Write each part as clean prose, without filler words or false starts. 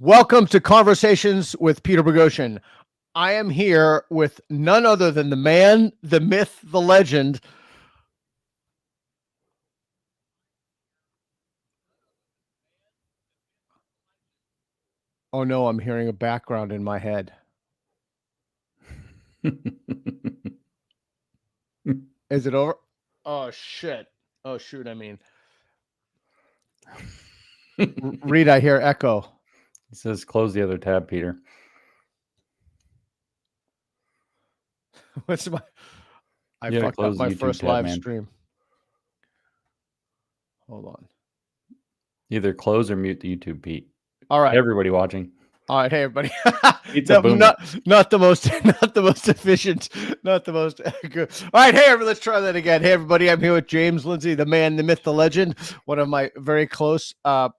Welcome to Conversations with Peter Boghossian. I am here with none other than the man, the myth, the legend. Oh no, I'm hearing a background in my head. Is it over? Oh shit. Oh shoot, I mean. Reed, I hear echo. It says close the other tab, Peter. What's my I fucked up my first live stream. Hold on. Either close or mute the YouTube, Pete. All right. Everybody watching. All right, hey everybody. Not the most efficient, not the most good. All right, hey everybody, let's try that again. Hey everybody, I'm here with James, Lindsay, the man, the myth, the legend, one of my very close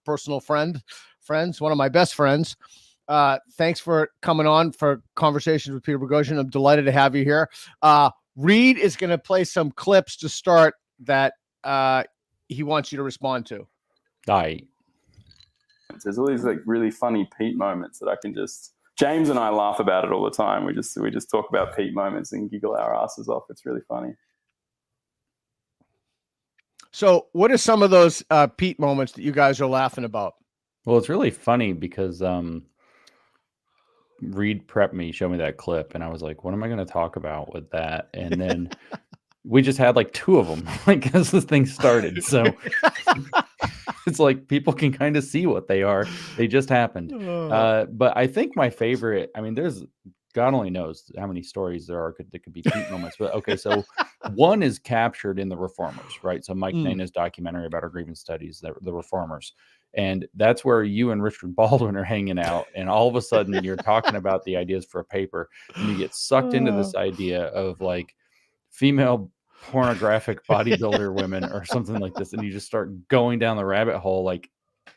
personal friends, one of my best friends. Thanks for coming on for Conversations with Peter Boghossian. I'm delighted to have you here. Reed is going to play some clips to start that he wants you to respond to. There's all these like really funny Pete moments that I can just. James and I laugh about it all the time. We just talk about Pete moments and giggle our asses off. It's really funny. So, what are some of those Pete moments that you guys are laughing about? Well, it's really funny because Reed prepped me, showed me that clip, and I was like, "What am I going to talk about with that?" And then we just had like two of them, like as this thing started. So it's like people can kind of see what they are. They just happened. But I think my favorite, I mean, there's God only knows how many stories there are that could be Pete moments. But okay, so one is captured in The Reformers, right? So Mike Naina's documentary about our grievance studies, the Reformers. And that's where you and Richard Baldwin are hanging out. And all of a sudden you're talking about the ideas for a paper and you get sucked into this idea of like female pornographic bodybuilder women or something like this. And you just start going down the rabbit hole, like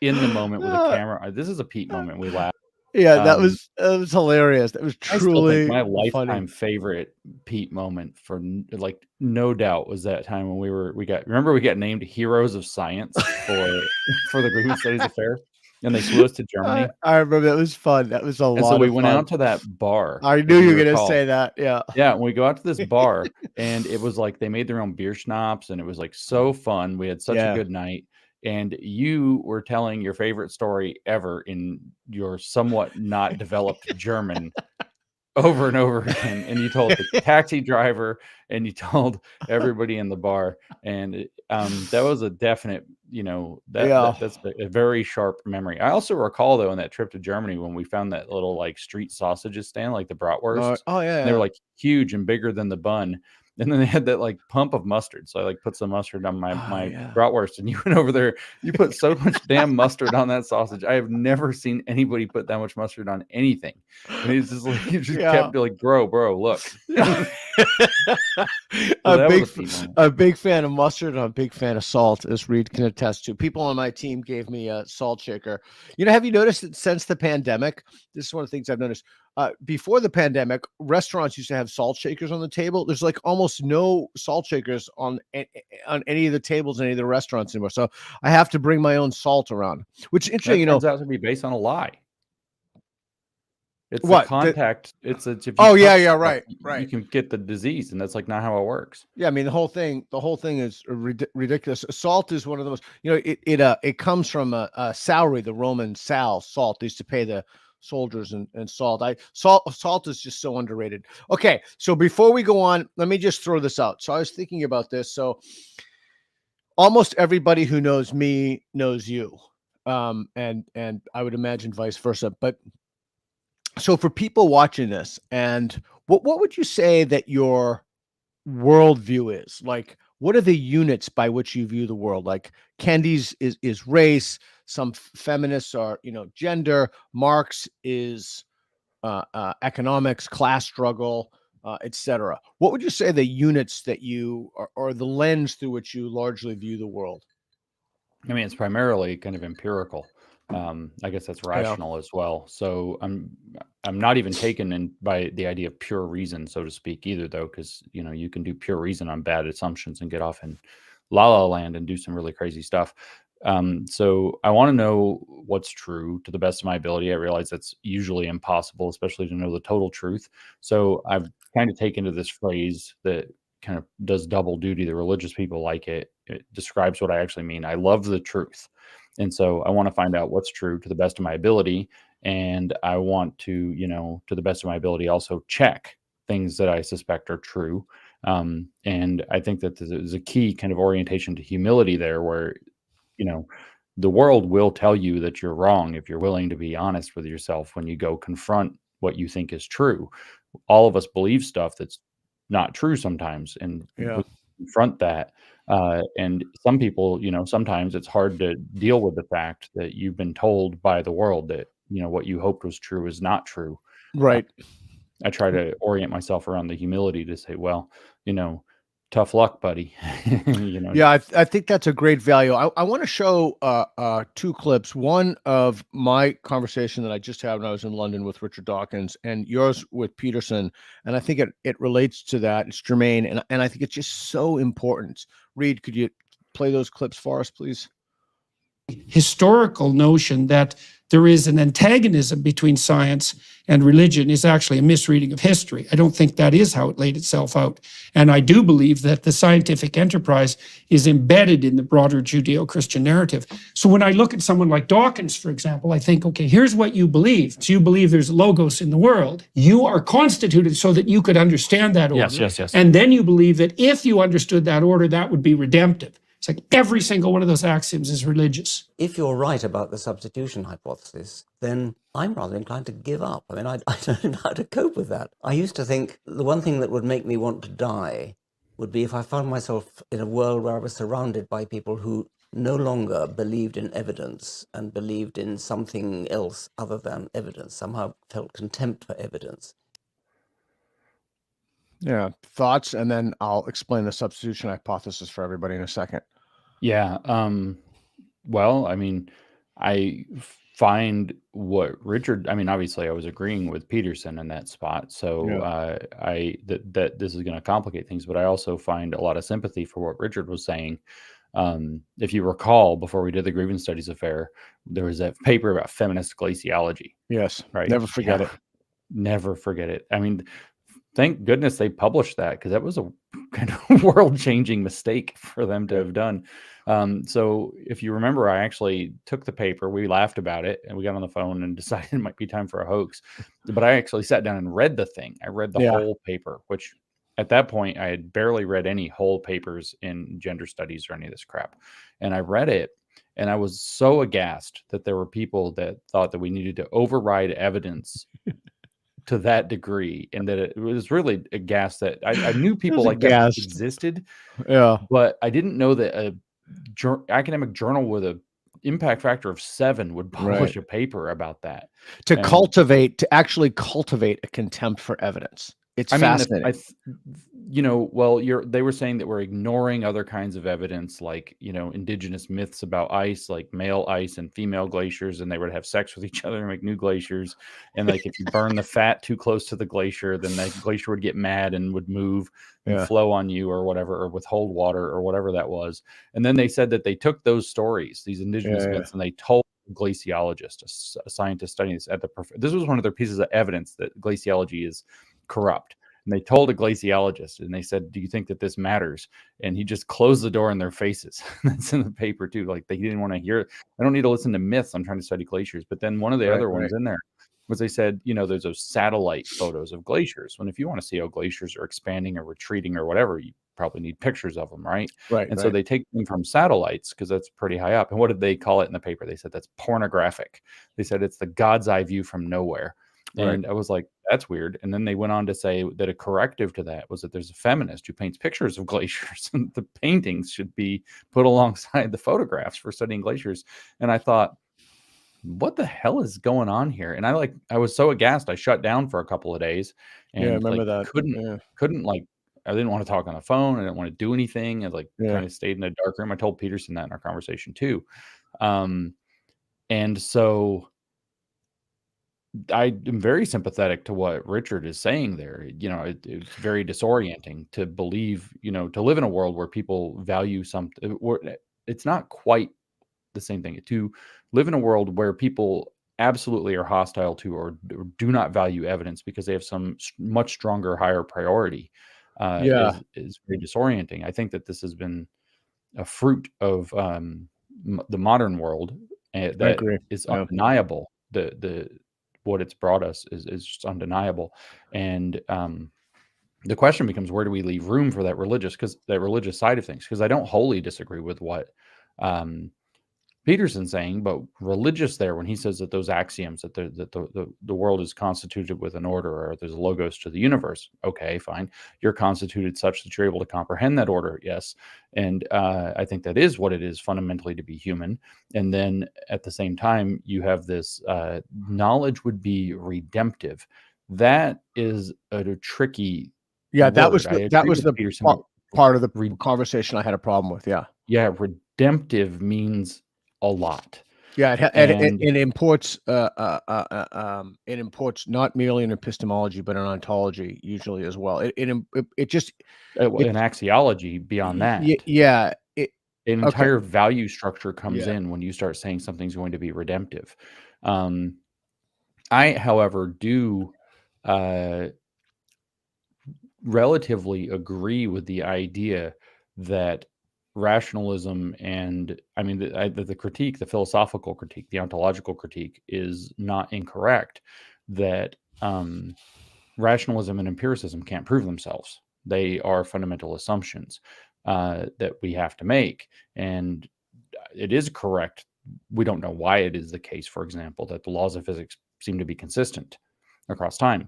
in the moment with a camera. This is a Pete moment. We laugh. Yeah, that was hilarious. That was truly my lifetime funny. favorite Pete moment for like no doubt was that time when we got named Heroes of Science for the Grievance Studies Affair, and they flew us to Germany. I remember that was fun. That was a lot. So we went out to that bar. I knew you were going to say that. Yeah. Yeah. We go out to this bar, and it was like they made their own beer schnapps, and it was like so fun. We had such a good night. And you were telling your favorite story ever in your somewhat not developed German over and over again. And you told the taxi driver and you told everybody in the bar. And that was a definite, that's a very sharp memory. I also recall, though, on that trip to Germany when we found that little like street sausages stand, like the bratwurst. Yeah. They were like huge and bigger than the bun. And then they had that like pump of mustard. So I like put some mustard on my bratwurst, and you went over there. You put so much damn mustard on that sausage. I have never seen anybody put that much mustard on anything. And it's just like, you just kept like, bro, look. A big fan of mustard. I'm a big fan of salt, as Reed can attest to. People on my team gave me a salt shaker. Have you noticed that since the pandemic, this is one of the things I've noticed. Before the pandemic, restaurants used to have salt shakers on the table. There's like almost no salt shakers on any of the tables in any of the restaurants anymore. So I have to bring my own salt around, which is interesting. Turns out to be based on a lie. It's what? The contact. Right. You can get the disease, and that's like not how it works. Yeah, I mean the whole thing is ridiculous. Salt is one of the most. It comes from a salary. The Roman salt. They used to pay the soldiers and salt. Salt is just so underrated. Okay, so before we go on, let me just throw this out. So I was thinking about this. So almost everybody who knows me knows you, and I would imagine vice versa. But so for people watching this, and what would you say that your worldview is? Like, what are the units by which you view the world? Like Candy's is race. Some feminists are, gender. Marx is economics, class struggle, etc. What would you say the units that you or the lens through which you largely view the world? I mean, it's primarily kind of empirical. I guess that's rational as well. So I'm not even taken in by the idea of pure reason, so to speak, either, though, because you can do pure reason on bad assumptions and get off in la la land and do some really crazy stuff. So I want to know what's true to the best of my ability. I realize that's usually impossible, especially to know the total truth. So I've kind of taken to this phrase that kind of does double duty. The religious people like it. It describes what I actually mean. I love the truth. And so I want to find out what's true to the best of my ability. And I want to, to the best of my ability, also check things that I suspect are true. And I think that there's a key kind of orientation to humility there, where, the world will tell you that you're wrong if you're willing to be honest with yourself when you go confront what you think is true. All of us believe stuff that's not true sometimes, and we confront that. And some people, sometimes it's hard to deal with the fact that you've been told by the world that, what you hoped was true is not true. Right. I try to orient myself around the humility to say, well, tough luck, buddy. Yeah, I think that's a great value. I want to show two clips. One of my conversation that I just had when I was in London with Richard Dawkins, and yours with Peterson. And I think it relates to that. It's germane, and I think it's just so important. Reed, could you play those clips for us, please? Historical notion that there is an antagonism between science and religion is actually a misreading of history. I don't think that is how it laid itself out. And I do believe that the scientific enterprise is embedded in the broader Judeo-Christian narrative. So when I look at someone like Dawkins, for example, I think, okay, here's what you believe. So you believe there's logos in the world. You are constituted so that you could understand that order. Yes. And then you believe that if you understood that order, that would be redemptive. It's like every single one of those axioms is religious. If you're right about the substitution hypothesis, then I'm rather inclined to give up. I mean, I don't know how to cope with that. I used to think the one thing that would make me want to die would be if I found myself in a world where I was surrounded by people who no longer believed in evidence and believed in something else other than evidence, somehow felt contempt for evidence. Yeah, thoughts, and then I'll explain the substitution hypothesis for everybody in a second. Yeah. Well, I mean, I find what Richard, obviously I was agreeing with Peterson in that spot. So that this is going to complicate things, but I also find a lot of sympathy for what Richard was saying. If you recall, before we did the grievance studies affair, there was that paper about feminist glaciology. Yes. Right. Never forget it. Never forget it. I mean, thank goodness they published that, because that was a kind of world-changing mistake for them to have done. So if you remember, I actually took the paper, we laughed about it, and we got on the phone and decided it might be time for a hoax. But I actually sat down and read the thing. I read the whole paper, which at that point I had barely read any whole papers in gender studies or any of this crap. And I read it, and I was so aghast that there were people that thought that we needed to override evidence to that degree, and that it was really aghast that I knew people like that existed. Yeah. But I didn't know that a academic journal with a impact factor of 7 would publish a paper about that. To actually cultivate a contempt for evidence. It's fascinating. They were saying that we're ignoring other kinds of evidence, like, indigenous myths about ice, like male ice and female glaciers, and they would have sex with each other and make new glaciers. And like, if you burn the fat too close to the glacier, then the glacier would get mad and would move and flow on you or whatever, or withhold water or whatever that was. And then they said that they took those stories, these indigenous myths, and they told a glaciologist, a scientist studying this this was one of their pieces of evidence that glaciology is corrupt. And they told a glaciologist, and they said, do you think that this matters? And he just closed the door in their faces. That's in the paper too. Like, they didn't want to hear it. I don't need to listen to myths. I'm trying to study glaciers. But then one of the other ones in there was, they said, there's those satellite photos of glaciers. When if you want to see how glaciers are expanding or retreating or whatever, you probably need pictures of them, right? And so they take them from satellites, because that's pretty high up. And what did they call it in the paper? They said that's pornographic. They said it's the God's eye view from nowhere. And I was like, that's weird. And then they went on to say that a corrective to that was that there's a feminist who paints pictures of glaciers, and the paintings should be put alongside the photographs for studying glaciers. And I thought, what the hell is going on here? And I was so aghast, I shut down for a couple of days. And I remember that. Couldn't I didn't want to talk on the phone. I didn't want to do anything. I kind of stayed in a dark room. I told Peterson that in our conversation too. And so I am very sympathetic to what Richard is saying there. It's very disorienting to believe, to live in a world where people value something. It's not quite the same thing. To live in a world where people absolutely are hostile to or do not value evidence because they have some much stronger, higher priority, Yeah. is very disorienting. I think that this has been a fruit of the modern world I that agree. is Yeah. undeniable. The what it's brought us is just undeniable. And the question becomes, where do we leave room for that religious side of things? Because I don't wholly disagree with what Peterson's saying, but religious there, when he says that those axioms, that the world is constituted with an order, or there's a logos to the universe. Okay, fine. You're constituted such that you're able to comprehend that order. Yes. And I think that is what it is fundamentally to be human. And then at the same time, you have this knowledge would be redemptive. That is a tricky Yeah, that word. was I the, agree was with the Peterson. part of the conversation I had a problem with. Yeah. Yeah, redemptive means a lot. Yeah, And it imports it imports not merely an epistemology but an ontology usually as well. It just an axiology beyond that. Yeah. An entire value structure comes in when you start saying something's going to be redemptive. I, however, do relatively agree with the idea that rationalism and the critique, the philosophical critique, the ontological critique is not incorrect, that rationalism and empiricism can't prove themselves. They are fundamental assumptions that we have to make. And it is correct. We don't know why it is the case, for example, that the laws of physics seem to be consistent across time.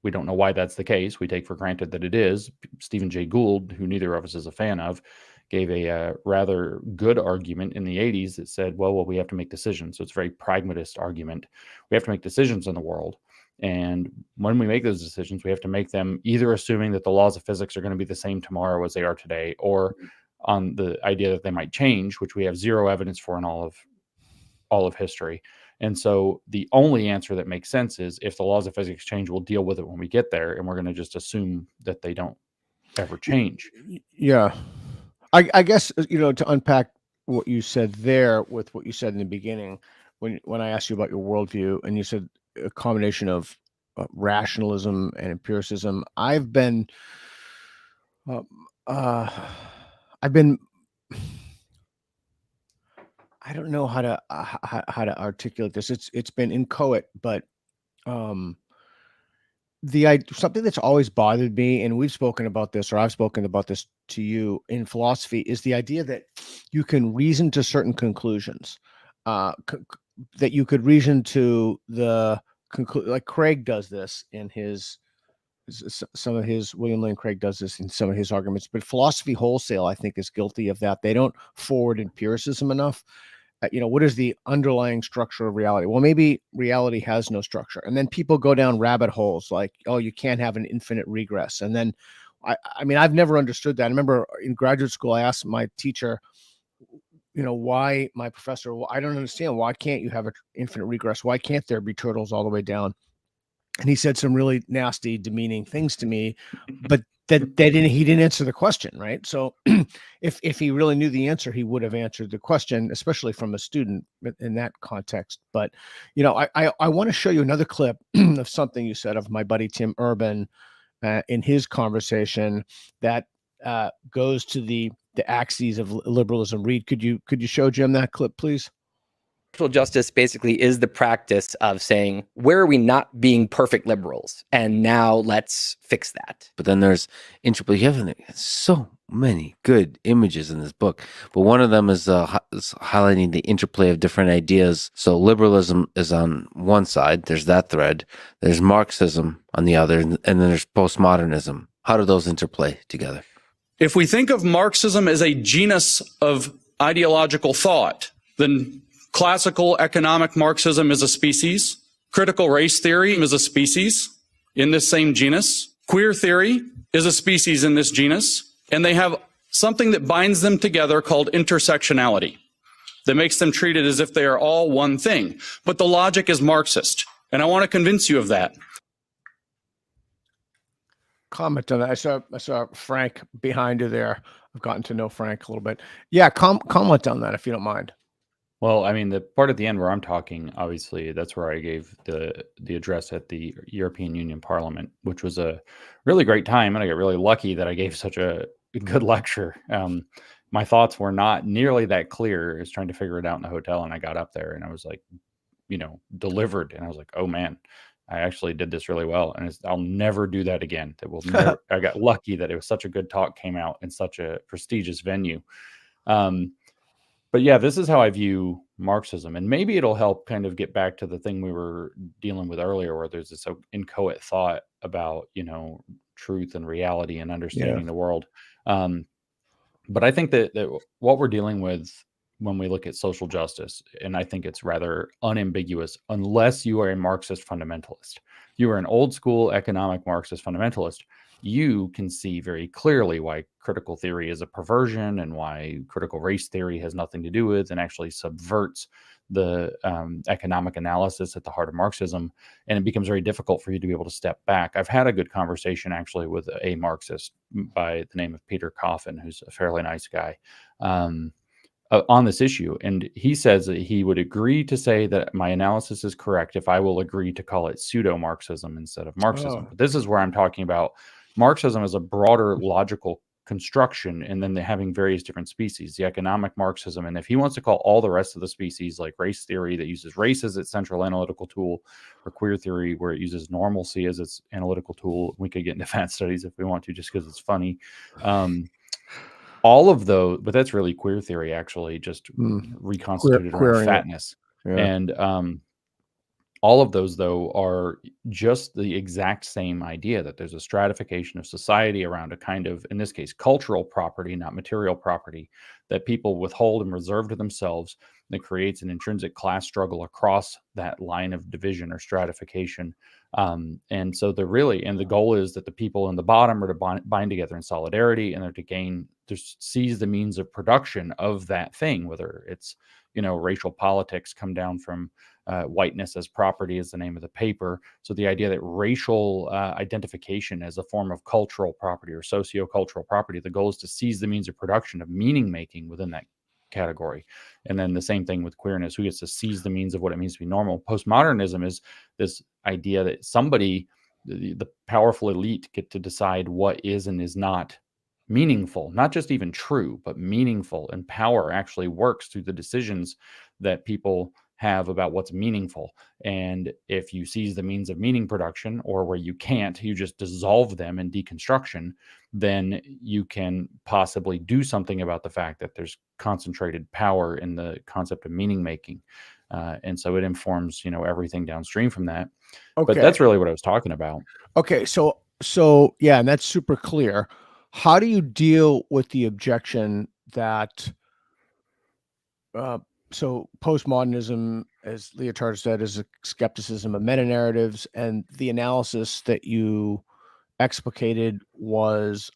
We don't know why that's the case. We take for granted that it is. Stephen Jay Gould, who neither of us is a fan of, gave a rather good argument in the 80s that said, well, we have to make decisions. So it's a very pragmatist argument. We have to make decisions in the world. And when we make those decisions, we have to make them either assuming that the laws of physics are going to be the same tomorrow as they are today, or on the idea that they might change, which we have zero evidence for in all of history. And so the only answer that makes sense is, if the laws of physics change, we'll deal with it when we get there, and we're going to just assume that they don't ever change. Yeah. I guess, to unpack what you said there with what you said in the beginning, when I asked you about your worldview, and you said a combination of rationalism and empiricism, I've been I don't know how to articulate this. It's been inchoate, but something that's always bothered me, and we've spoken about this, or I've spoken about this to you in philosophy, is the idea that you can reason to certain conclusions, that you could reason to the conclusion. Like Craig does this in William Lane Craig does this in some of his arguments, but philosophy wholesale, I think, is guilty of that. They don't forward empiricism enough. What is the underlying structure of reality? Well, maybe reality has no structure. And then people go down rabbit holes like, oh, you can't have an infinite regress. And then, I've never understood that. I remember in graduate school, I asked my teacher, why, my professor, well, I don't understand. Why can't you have an infinite regress? Why can't there be turtles all the way down? And he said some really nasty, demeaning things to me, but he didn't answer the question, right? So if he really knew the answer, he would have answered the question, especially from a student in that context. But, I want to show you another clip of something you said of my buddy Tim Urban in his conversation that goes to the axes of liberalism. Reed, could you show Jim that clip, please? Social justice basically is the practice of saying, where are we not being perfect liberals? And now let's fix that. But then there's interplay. You have so many good images in this book, but one of them is highlighting the interplay of different ideas. So liberalism is on one side. There's that thread. There's Marxism on the other, and then there's postmodernism. How do those interplay together? If we think of Marxism as a genus of ideological thought, then classical economic Marxism is a species. Critical race theory is a species in this same genus. Queer theory is a species in this genus. And they have something that binds them together called intersectionality that makes them treated as if they are all one thing. But the logic is Marxist. And I want to convince you of that. Comment on that. I saw Frank behind you there. I've gotten to know Frank a little bit. Yeah, comment on that if you don't mind. Well, I mean, the part at the end where I'm talking, obviously, that's where I gave the address at the European Union Parliament, which was a really great time, and I got really lucky that I gave such a good lecture. My thoughts were not nearly that clear. I was trying to figure it out in the hotel, and I got up there, and I was like, delivered, and I was like, oh man, I actually did this really well, and I'll never do that again. That will never. I got lucky that it was such a good talk came out in such a prestigious venue. But yeah, this is how I view Marxism, and maybe it'll help kind of get back to the thing we were dealing with earlier, where there's this inchoate thought about truth and reality and understanding the world. But I think that what we're dealing with when we look at social justice, and I think it's rather unambiguous, unless you are a Marxist fundamentalist. You are an old school economic Marxist fundamentalist. You can see very clearly why critical theory is a perversion and why critical race theory has nothing to do with and actually subverts the economic analysis at the heart of Marxism. And it becomes very difficult for you to be able to step back. I've had a good conversation actually with a Marxist by the name of Peter Coffin, who's a fairly nice guy, on this issue. And he says that he would agree to say that my analysis is correct if I will agree to call it pseudo-Marxism instead of Marxism. But this is where I'm talking about Marxism as a broader logical construction, and then they're having various different species, the economic Marxism. And if he wants to call all the rest of the species, like race theory that uses race as its central analytical tool, or queer theory where it uses normalcy as its analytical tool, we could get into fat studies if we want to, just because it's funny. All of those, but that's really queer theory, actually, just reconstituted around fatness. Yeah. And all of those, though, are just the exact same idea that there's a stratification of society around a kind of, in this case, cultural property, not material property, that people withhold and reserve to themselves, that creates an intrinsic class struggle across that line of division or stratification. And so the goal is that the people in the bottom are to bind together in solidarity, and they're to seize the means of production of that thing, whether it's, racial politics come down from whiteness as property is the name of the paper. So the idea that racial identification as a form of cultural property or socio-cultural property, the goal is to seize the means of production of meaning making within that category. And then the same thing with queerness, who gets to seize the means of what it means to be normal. Postmodernism is this idea that somebody, the powerful elite, get to decide what is and is not meaningful, not just even true, but meaningful. And power actually works through the decisions that people have about what's meaningful. And if you seize the means of meaning production, or where you can't, you just dissolve them in deconstruction, then you can possibly do something about the fact that there's concentrated power in the concept of meaning making. And so it informs, everything downstream from that. Okay. But that's really what I was talking about. Okay. So yeah, and that's super clear. How do you deal with the objection that, so postmodernism, as Leotard said, is a skepticism of meta-narratives, and the analysis that you explicated was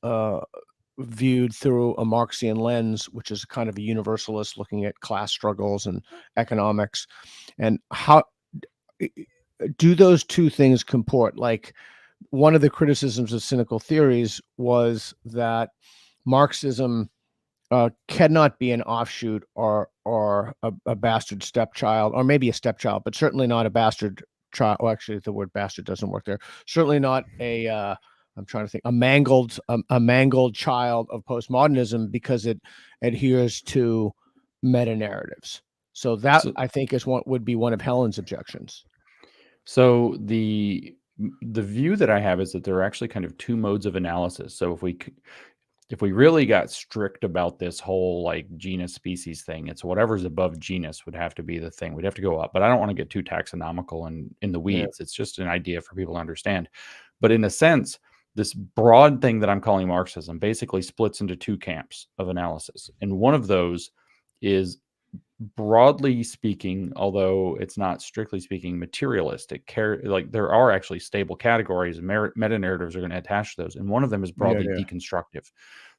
viewed through a Marxian lens, which is kind of a universalist looking at class struggles and economics. And how do those two things comport? Like, one of the criticisms of cynical theories was that Marxism cannot be an offshoot or a bastard stepchild, or maybe a stepchild, but certainly not a bastard child. Well, actually, the word bastard doesn't work there. Certainly not I'm trying to think, a mangled child of postmodernism, because it adheres to meta narratives. So that, I think, would be one of Helen's objections. So the view that I have is that there are actually kind of two modes of analysis. So if we really got strict about this whole like genus species thing, it's whatever's above genus would have to be the thing. We'd have to go up. But I don't want to get too taxonomical and in the weeds. Yeah. It's just an idea for people to understand. But in a sense, this broad thing that I'm calling Marxism basically splits into two camps of analysis. And one of those is, broadly speaking, although it's not strictly speaking materialistic, like there are actually stable categories, and meta-narratives are going to attach to those. And one of them is broadly deconstructive.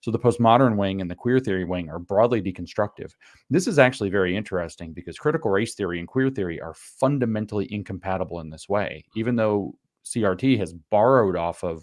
So the postmodern wing and the queer theory wing are broadly deconstructive. This is actually very interesting, because critical race theory and queer theory are fundamentally incompatible in this way. Even though CRT has borrowed off of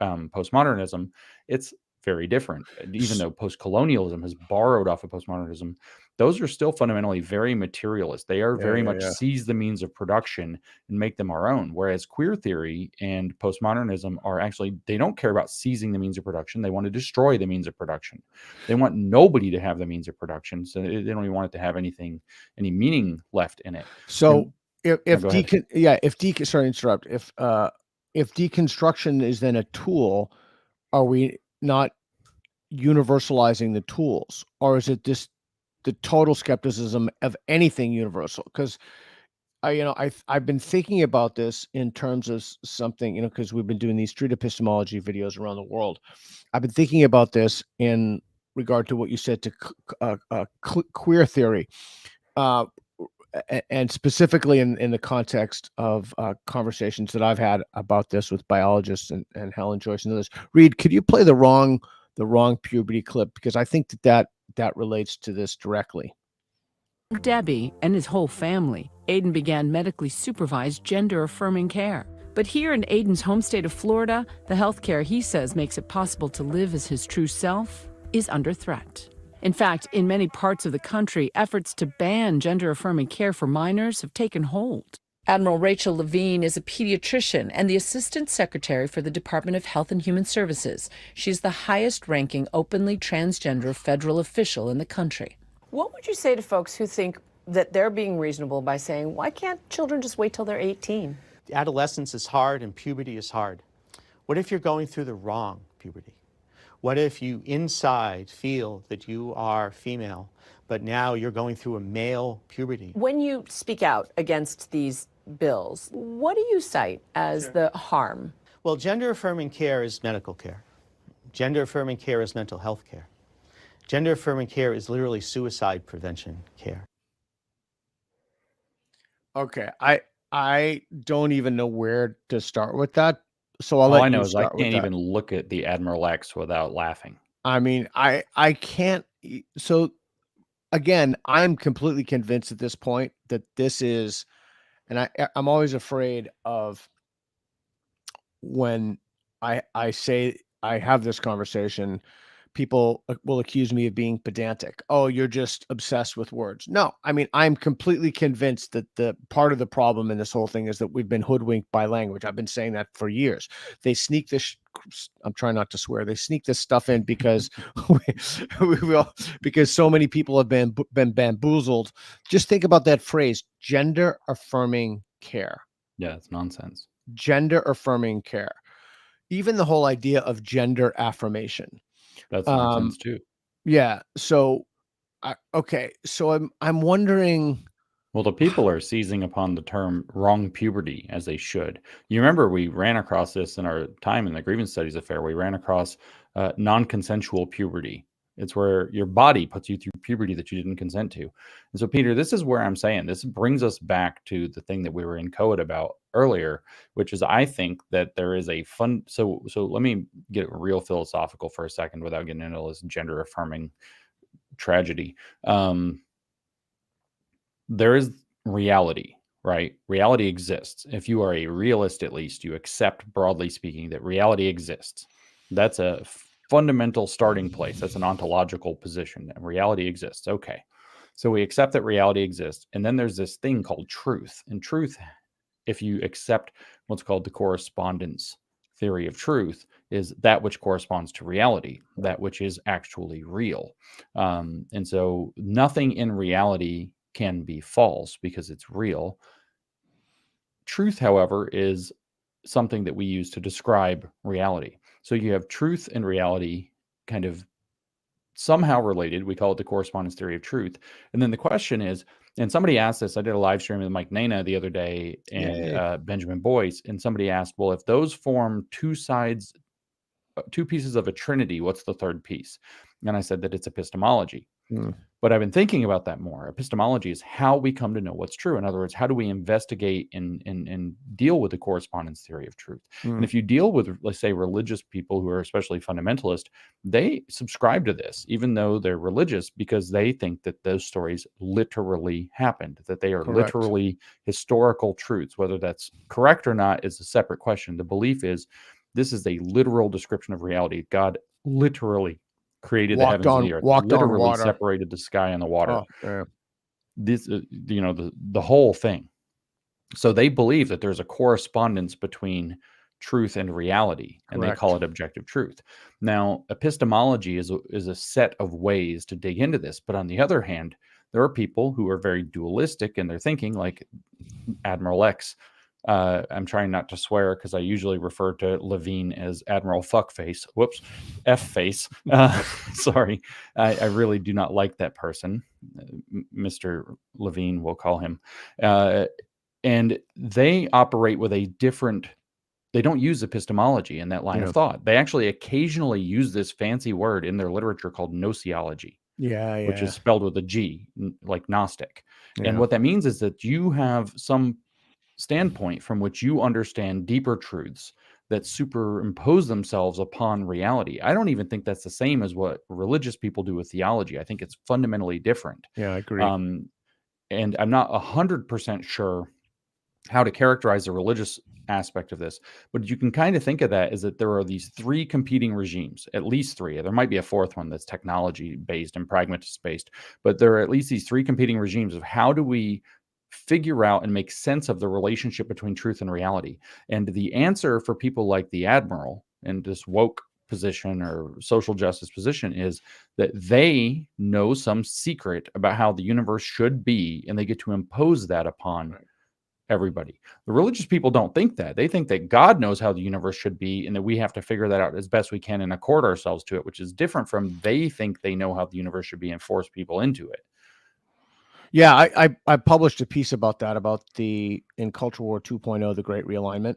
postmodernism, it's very different. Even though post-colonialism has borrowed off of postmodernism, those are still fundamentally very materialist. They are very much seize the means of production and make them our own. Whereas queer theory and postmodernism are actually, they don't care about seizing the means of production. They want to destroy the means of production. They want nobody to have the means of production. So they don't even want it to have any meaning left in it. So sorry to interrupt. If deconstruction is then a tool, are we not universalizing the tools, or is it just the total skepticism of anything universal? Because I've been thinking about this in terms of something, because we've been doing these street epistemology videos around the world. I've been thinking about this in regard to what you said to queer theory, and specifically in the context of conversations that I've had about this with biologists and Helen Joyce and others. Reed, could you play the wrong puberty clip? Because I think that relates to this directly. Debbie and his whole family, Aiden began medically supervised gender-affirming care. But here in Aiden's home state of Florida, the health care he says makes it possible to live as his true self is under threat. In fact, in many parts of the country, efforts to ban gender-affirming care for minors have taken hold. Admiral Rachel Levine is a pediatrician and the Assistant Secretary for the Department of Health and Human Services. She's the highest-ranking openly transgender federal official in the country. What would you say to folks who think that they're being reasonable by saying, why can't children just wait till they're 18? Adolescence is hard and puberty is hard. What if you're going through the wrong puberty? What if you inside feel that you are female, but now you're going through a male puberty? When you speak out against these bills, what do you cite as the harm? Well, gender-affirming care is medical care. Gender-affirming care is mental health care. Gender-affirming care is literally suicide prevention care. Okay, I don't even know where to start with that. So all I know is I can't even look at the Admiral X without laughing. I mean, I can't. So again, I'm completely convinced at this point that this is, and I'm always afraid of when I say I have this conversation, people will accuse me of being pedantic. Oh, you're just obsessed with words. No, I mean, I'm completely convinced that the part of the problem in this whole thing is that we've been hoodwinked by language. I've been saying that for years. They sneak this, I'm trying not to swear. They sneak this stuff in because because so many people have been bamboozled. Just think about that phrase, gender affirming care. Yeah, it's nonsense. Gender affirming care. Even the whole idea of gender affirmation. That's nonsense too. Yeah. So, So I'm wondering. Well, the people are seizing upon the term wrong puberty as they should. You remember we ran across this in our time in the grievance studies affair. We ran across non-consensual puberty. It's where your body puts you through puberty that you didn't consent to. And so, Peter, this is where I'm saying this brings us back to the thing that we were in code about earlier, which is I think that there is a fun. So let me get real philosophical for a second without getting into this gender affirming tragedy. There is reality, right? Reality exists. If you are a realist, at least you accept, broadly speaking, that reality exists. That's a fundamental starting place. That's an ontological position. That reality exists. Okay. So we accept that reality exists. And then there's this thing called truth. And truth, if you accept what's called the correspondence theory of truth, is that which corresponds to reality, that which is actually real. And so nothing in reality can be false because it's real. Truth, however, is something that we use to describe reality. So you have truth and reality kind of somehow related. We call it the correspondence theory of truth. And then the question is, and somebody asked this, I did a live stream with Mike Nana the other day and Benjamin Boyce, and somebody asked, well, if those form two pieces of a trinity, what's the third piece? And I said that it's epistemology. But I've been thinking about that more. Epistemology is how we come to know what's true. In other words, how do we investigate and deal with the correspondence theory of truth? And if you deal with, let's say, religious people who are especially fundamentalist, they subscribe to this, even though they're religious, because they think that those stories literally happened, that they are literally historical truths. Whether that's correct or not is a separate question. The belief is this is a literal description of reality. God literally created the heavens and the earth, walked on literally water. separated the sky and the water. Oh, yeah. This, the whole thing. So they believe that there's a correspondence between truth and reality, and they call it objective truth. Now, epistemology is a set of ways to dig into this. But on the other hand, there are people who are very dualistic in their thinking, like Admiral Lex. I'm trying not to swear because I usually refer to Levine as Admiral Fuckface. Whoops, F-face. Sorry, I really do not like that person. Mr. Levine, we'll call him. And they operate with a different, they don't use epistemology in that line of thought. They actually occasionally use this fancy word in their literature called gnoseology, which is spelled with a G, like Gnostic. And what that means is that you have some standpoint from which you understand deeper truths that superimpose themselves upon reality. I don't even think that's the same as what religious people do with theology. I think it's fundamentally different. Yeah, I agree. And I'm not 100% sure how to characterize the religious aspect of this, but you can kind of think of that as that there are these three competing regimes, at least three. There might be a fourth one that's technology based and pragmatist based, but there are at least these three competing regimes of how do we figure out and make sense of the relationship between truth and reality. And the answer for people like the Admiral and this woke position or social justice position is that they know some secret about how the universe should be, and they get to impose that upon everybody. The religious people don't think that. They think that God knows how the universe should be and that we have to figure that out as best we can and accord ourselves to it, which is different from they think they know how the universe should be and force people into it. Yeah, I published a piece about that, about in Culture War 2.0, the Great Realignment.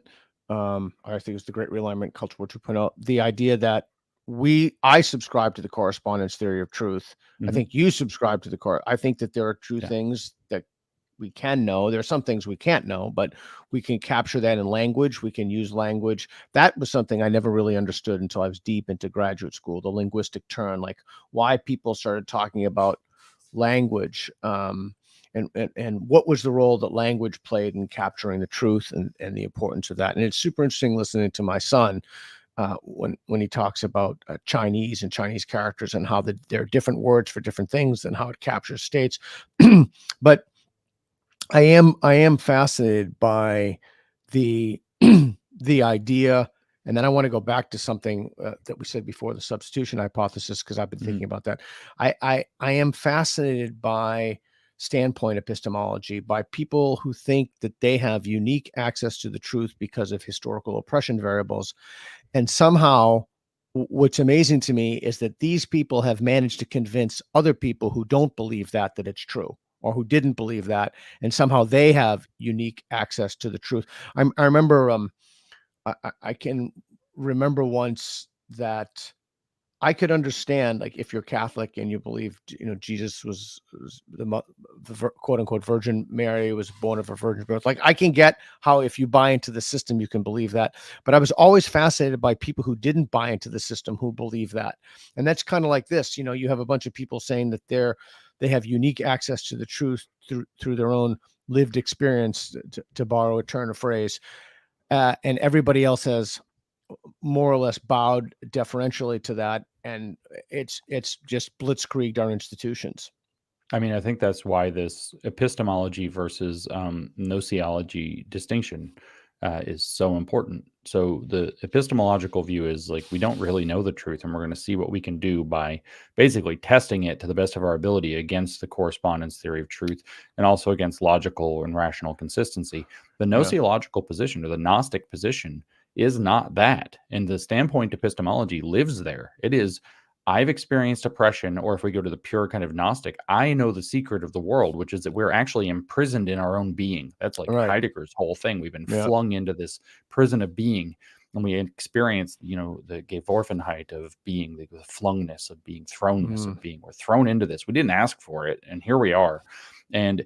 I think it's the Great Realignment, Culture War 2.0. The idea that I subscribe to the correspondence theory of truth. I think you subscribe to I think that there are true things that we can know. There are some things we can't know, but we can capture that in language. We can use language. That was something I never really understood until I was deep into graduate school, the linguistic turn, like why people started talking about language, and what was the role that language played in capturing the truth and the importance of that. And it's super interesting listening to my son when he talks about Chinese and Chinese characters and how there are different words for different things and how it captures states. But I am fascinated by the idea. And then I want to go back to something that we said before, the substitution hypothesis, because I've been thinking about that. I am fascinated by standpoint epistemology, by people who think that they have unique access to the truth because of historical oppression variables. And somehow what's amazing to me is that these people have managed to convince other people who don't believe that it's true, or who didn't believe that, and somehow they have unique access to the truth. I remember I can remember once that I could understand, like, if you're Catholic and you believe, Jesus was the quote unquote Virgin Mary was born of a virgin birth. Like, I can get how if you buy into the system, you can believe that. But I was always fascinated by people who didn't buy into the system, who believe that. And that's kind of like this, you have a bunch of people saying that they have unique access to the truth through their own lived experience, to borrow a turn of phrase. And everybody else has more or less bowed deferentially to that, and it's just blitzkrieged our institutions. I mean, I think that's why this epistemology versus gnoseology distinction is so important. So the epistemological view is like, we don't really know the truth, and we're going to see what we can do by basically testing it to the best of our ability against the correspondence theory of truth, and also against logical and rational consistency. The gnoseological position, or the Gnostic position, is not that. And the standpoint epistemology lives there. It is, I've experienced oppression, or if we go to the pure kind of Gnostic, I know the secret of the world, which is that we're actually imprisoned in our own being. That's like Heidegger's whole thing. We've been flung into this prison of being, and we experience, the Geworfenheit of being, the flungness of being, thrownness of being. We're thrown into this. We didn't ask for it, and here we are. And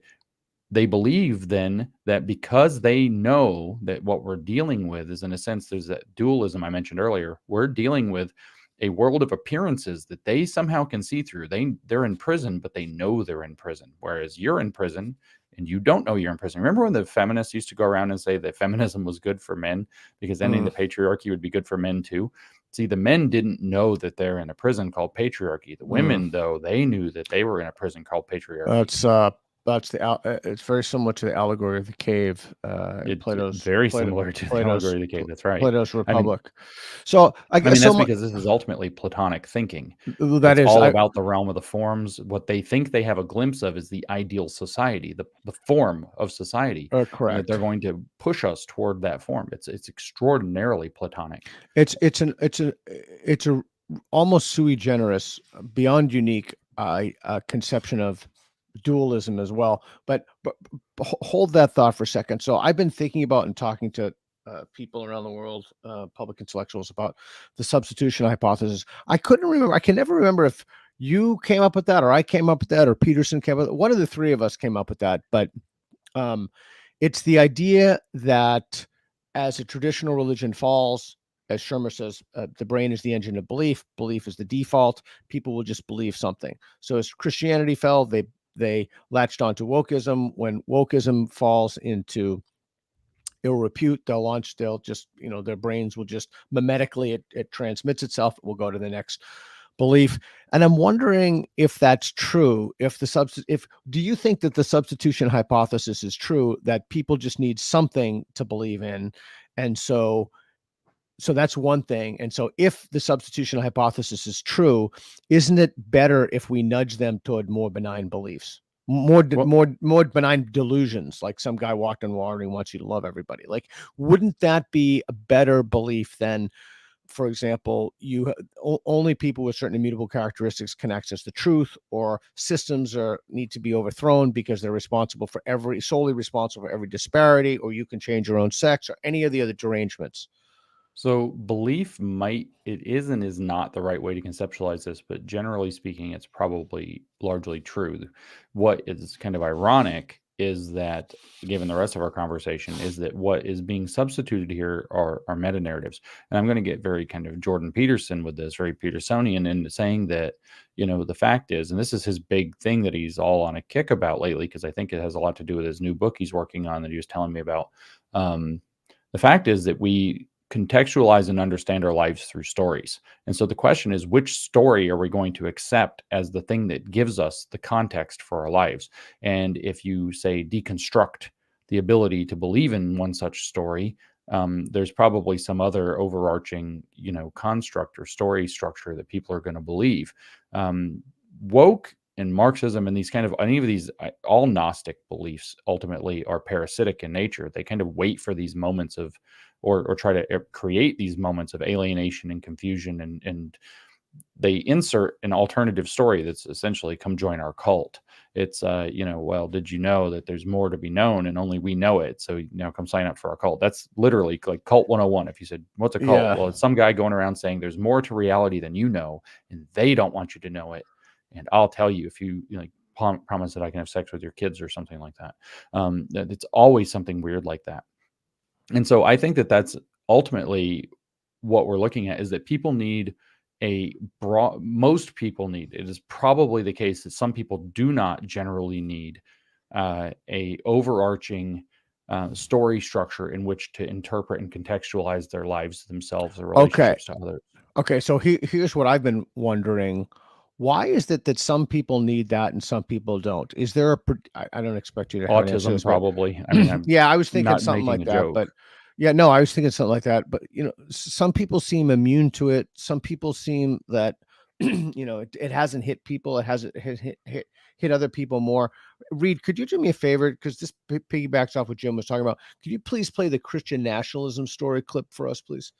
they believe then that because they know that what we're dealing with is, in a sense, there's that dualism I mentioned earlier. We're dealing with a world of appearances that they somehow can see through. They're in prison, but they know they're in prison. Whereas you're in prison and you don't know you're in prison. Remember when the feminists used to go around and say that feminism was good for men because ending the patriarchy would be good for men too? See, the men didn't know that they're in a prison called patriarchy. The women, though, they knew that they were in a prison called patriarchy. It's very similar to the allegory of the cave. It's very similar to the allegory of the cave. That's right. Plato's I mean, Republic. So I guess that's because this is ultimately Platonic thinking. That it's is all about the realm of the forms. What they think they have a glimpse of is the ideal society, the form of society. Correct. And that they're going to push us toward that form. It's extraordinarily Platonic. It's a almost sui generis, beyond unique conception of dualism as well. But hold that thought for a second. So I've been thinking about and talking to people around the world, public intellectuals, about the substitution hypothesis. I can never remember if you came up with that, or I came up with that, or Peterson came up with it. One of the three of us came up with that. But it's the idea that as a traditional religion falls, as Shermer says, the brain is the engine of belief. Belief is the default. People will just believe something. So as Christianity fell, they latched onto wokeism. When wokeism falls into ill repute, they'll just, their brains will just mimetically, it transmits itself. It will go to the next belief. And I'm wondering if that's true. Do you think that the substitution hypothesis is true, that people just need something to believe in? And so that's one thing. And so if the substitution hypothesis is true, isn't it better if we nudge them toward more benign beliefs, more benign delusions, like some guy walked on water and he wants you to love everybody? Like, wouldn't that be a better belief than, for example, only people with certain immutable characteristics can access the truth, or systems need to be overthrown because they're solely responsible for every disparity, or you can change your own sex, or any of the other derangements? So belief is and is not the right way to conceptualize this, but generally speaking, it's probably largely true. What is kind of ironic is that, given the rest of our conversation, is that what is being substituted here are meta narratives. And I'm going to get very kind of Jordan Peterson with this, very Petersonian, in saying that, the fact is, and this is his big thing that he's all on a kick about lately, because I think it has a lot to do with his new book he's working on that he was telling me about. The fact is that we contextualize and understand our lives through stories. And so the question is, which story are we going to accept as the thing that gives us the context for our lives? And if you say deconstruct the ability to believe in one such story, there's probably some other overarching, construct or story structure that people are going to believe. Woke and Marxism and any of these, all Gnostic beliefs ultimately are parasitic in nature. They kind of wait for these moments of, or try to create these moments of alienation and confusion, and they insert an alternative story that's essentially, come join our cult. It's, well, did you know that there's more to be known and only we know it? So now come sign up for our cult. That's literally like Cult 101. If you said, what's a cult? Yeah. Well, it's some guy going around saying there's more to reality than you know, and they don't want you to know it. And I'll tell you, if you promise that I can have sex with your kids or something like that. It's always something weird like that. And so I think that that's ultimately what we're looking at, is that people need most people need, it is probably the case that some people do not generally need a overarching story structure in which to interpret and contextualize their lives themselves or relationships to others. Okay, so here's what I've been wondering. Why is it that some people need that and some people don't? Is there I don't expect you to have autism, this, probably. I mean, yeah, I was thinking something like that, but I was thinking something like that. But some people seem immune to it. Some people seem that it hasn't hit people. It hasn't hit other people more. Reed, could you do me a favor, because this piggybacks off what Jim was talking about? Could you please play the Christian nationalism story clip for us, please?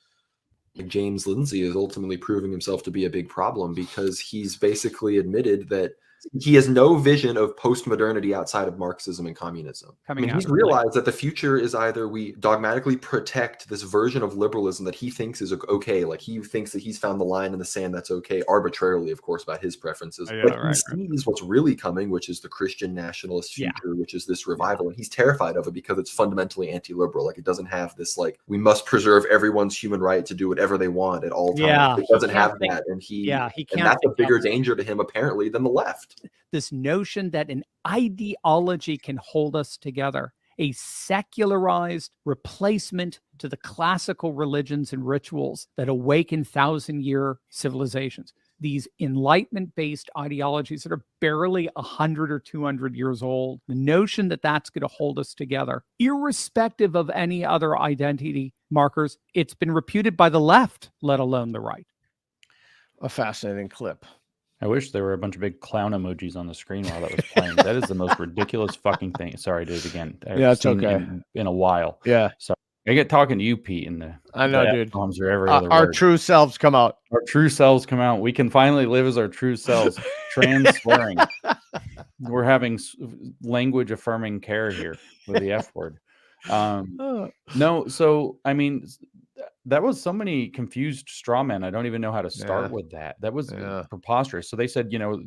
James Lindsay is ultimately proving himself to be a big problem, because he's basically admitted that he has no vision of post-modernity outside of Marxism and communism. He's realized that the future is either we dogmatically protect this version of liberalism that he thinks is okay, like he thinks that he's found the line in the sand that's okay, arbitrarily, of course, about his preferences. But he sees what's really coming, which is the Christian nationalist future, which is this revival, and he's terrified of it because it's fundamentally anti-liberal. Like, it doesn't have this, like, we must preserve everyone's human right to do whatever they want at all times. It doesn't have that, and and that's a bigger danger to him, apparently, than the left. This notion that an ideology can hold us together a secularized replacement to the classical religions and rituals that awaken 1,000-year civilizations. These Enlightenment-based ideologies that are barely 100 or 200 years old. The notion that that's going to hold us together, irrespective of any other identity markers, it's been reputed by the left, let alone the right. A fascinating clip. I wish there were a bunch of big clown emojis on the screen while that was playing. That is the most ridiculous fucking thing. Sorry, I did it again. Yeah, it's okay. In a while. Yeah. So I get talking to you, Pete, and I know, the dude. F-bombs are every other our word. true selves come out. Our true selves come out. We can finally live as our true selves. Trans swearing. We're having language affirming care here with the F word. No, so I mean, that was so many confused straw men. I don't even know how to start with that. That was preposterous. So they said, you know,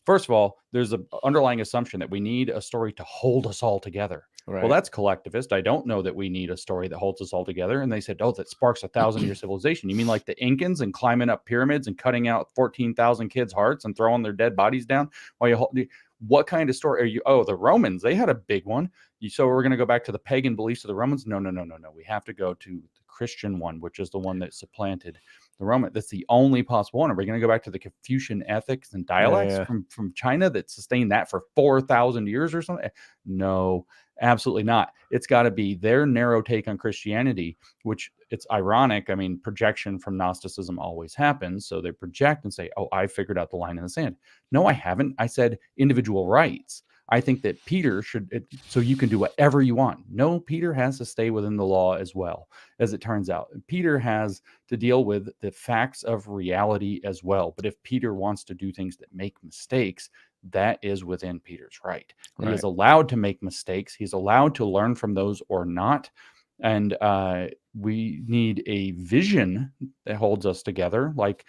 first of all, there's an underlying assumption that we need a story to hold us all together. Right. Well, that's collectivist. I don't know that we need a story that holds us all together. And they said, oh, that sparks 1,000-year civilization. You mean like the Incans and climbing up pyramids and cutting out 14,000 kids' hearts and throwing their dead bodies down while you hold? What kind of story are you? Oh, the Romans, they had a big one. So we're going to go back to the pagan beliefs of the Romans? No. We have to go to the Christian one, which is the one that supplanted the Roman. That's the only possible one. Are we going to go back to the Confucian ethics and dialects from China that sustained that for 4,000 years or something? No, absolutely not. It's got to be their narrow take on Christianity, which it's ironic. I mean, projection from Gnosticism always happens. So they project and say, oh, I figured out the line in the sand. No, I haven't. I said individual rights. I think that Peter should, so you can do whatever you want. No, Peter has to stay within the law as well, as it turns out. Peter has to deal with the facts of reality as well. But if Peter wants to do things that make mistakes, that is within Peter's right. He is allowed to make mistakes. He's allowed to learn from those or not. And we need a vision that holds us together. Like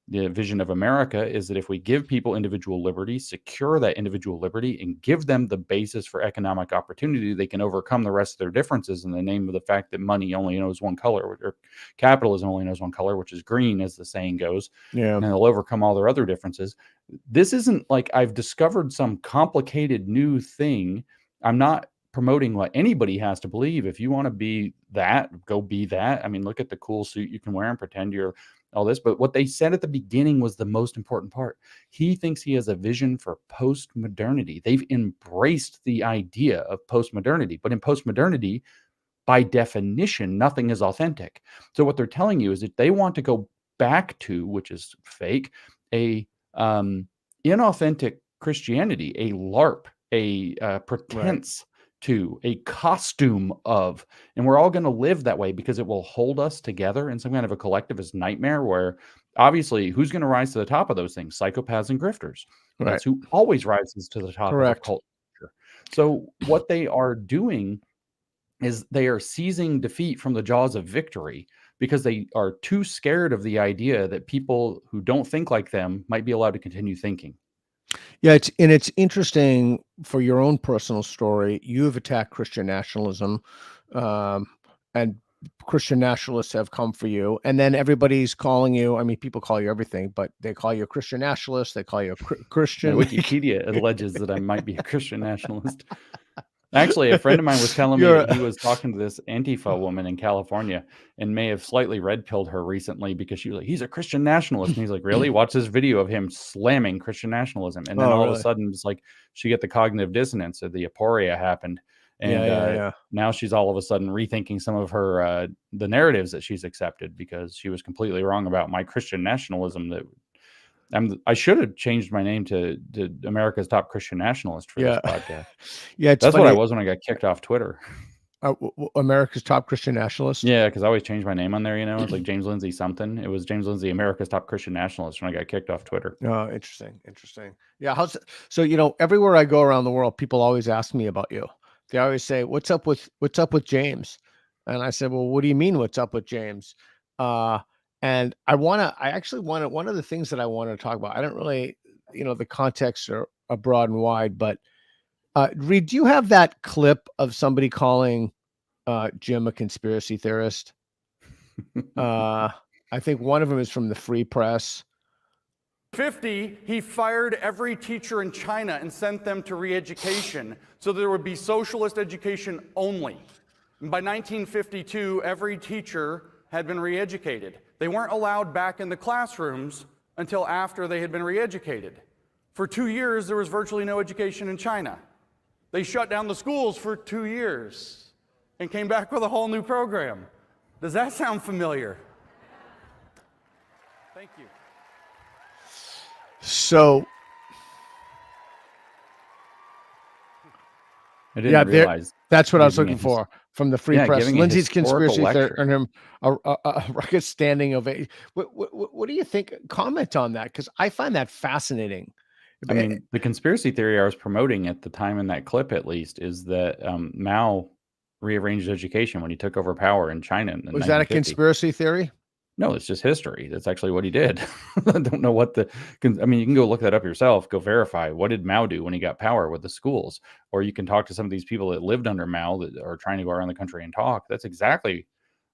the vision of America is that if we give people individual liberty, secure that individual liberty, and give them the basis for economic opportunity, they can overcome the rest of their differences in the name of the fact that money only knows one color, or capitalism only knows one color, which is green, as the saying goes. Yeah. And they'll overcome all their other differences. This isn't like I've discovered some complicated new thing. I'm not promoting what anybody has to believe. If you want to be that, go be that. I mean, look at the cool suit you can wear and pretend you're all this. But what they said at the beginning was the most important part. He thinks he has a vision for post-modernity. They've embraced the idea of post-modernity. But in post-modernity, by definition, nothing is authentic. So what they're telling you is that they want to go back to, which is fake, a inauthentic Christianity, a LARP, a pretense to, a costume of, and we're all going to live that way because it will hold us together in some kind of a collectivist nightmare where obviously who's going to rise to the top of those things? Psychopaths and grifters. That's who always rises to the top of a culture. So what they are doing is they are seizing defeat from the jaws of victory because they are too scared of the idea that people who don't think like them might be allowed to continue thinking. Yeah, it's interesting for your own personal story. You have attacked Christian nationalism, and Christian nationalists have come for you. And then everybody's calling you. I mean, people call you everything, but they call you a Christian nationalist. They call you a Christian. Wikipedia alleges that I might be a Christian nationalist. Actually, a friend of mine was telling me that he was talking to this Antifa woman in California and may have slightly red-pilled her recently because she was like, he's a Christian nationalist. And he's like, really? Watch this video of him slamming Christian nationalism. And then all of a sudden, it's like she get the cognitive dissonance, or the aporia happened. And now she's all of a sudden rethinking some of her the narratives that she's accepted because she was completely wrong about my Christian nationalism. That I should have changed my name to America's Top Christian Nationalist for this podcast. Yeah, that's funny. What I was when I got kicked off Twitter. America's Top Christian Nationalist. Yeah, because I always change my name on there. You know, it's like James Lindsay something. It was James Lindsay, America's Top Christian Nationalist, when I got kicked off Twitter. Oh, interesting. Yeah, so you know, everywhere I go around the world, people always ask me about you. They always say, "What's up with James?" And I said, "Well, what do you mean, what's up with James?" And one of the things that I want to talk about, I don't really, you know, the contexts are broad and wide, but Reed, do you have that clip of somebody calling Jim a conspiracy theorist? I think one of them is from the Free Press. 1950, he fired every teacher in China and sent them to re-education so there would be socialist education only. And by 1952, every teacher had been re-educated. They weren't allowed back in the classrooms until after they had been re-educated. For 2 years, there was virtually no education in China. They shut down the schools for 2 years and came back with a whole new program. Does that sound familiar? Thank you. So, I didn't realize. That's what I was looking for from the Free Press. giving a Lindsay's conspiracy historical theory earned him a rugged standing ovation. What do you think? Comment on that, because I find that fascinating. I mean, the conspiracy theory I was promoting at the time in that clip, at least, is that Mao rearranged education when he took over power in China. Was that a conspiracy theory? No, it's just history. That's actually what he did. I don't know what I mean, you can go look that up yourself, go verify. What did Mao do when he got power with the schools? Or you can talk to some of these people that lived under Mao that are trying to go around the country and talk. That's exactly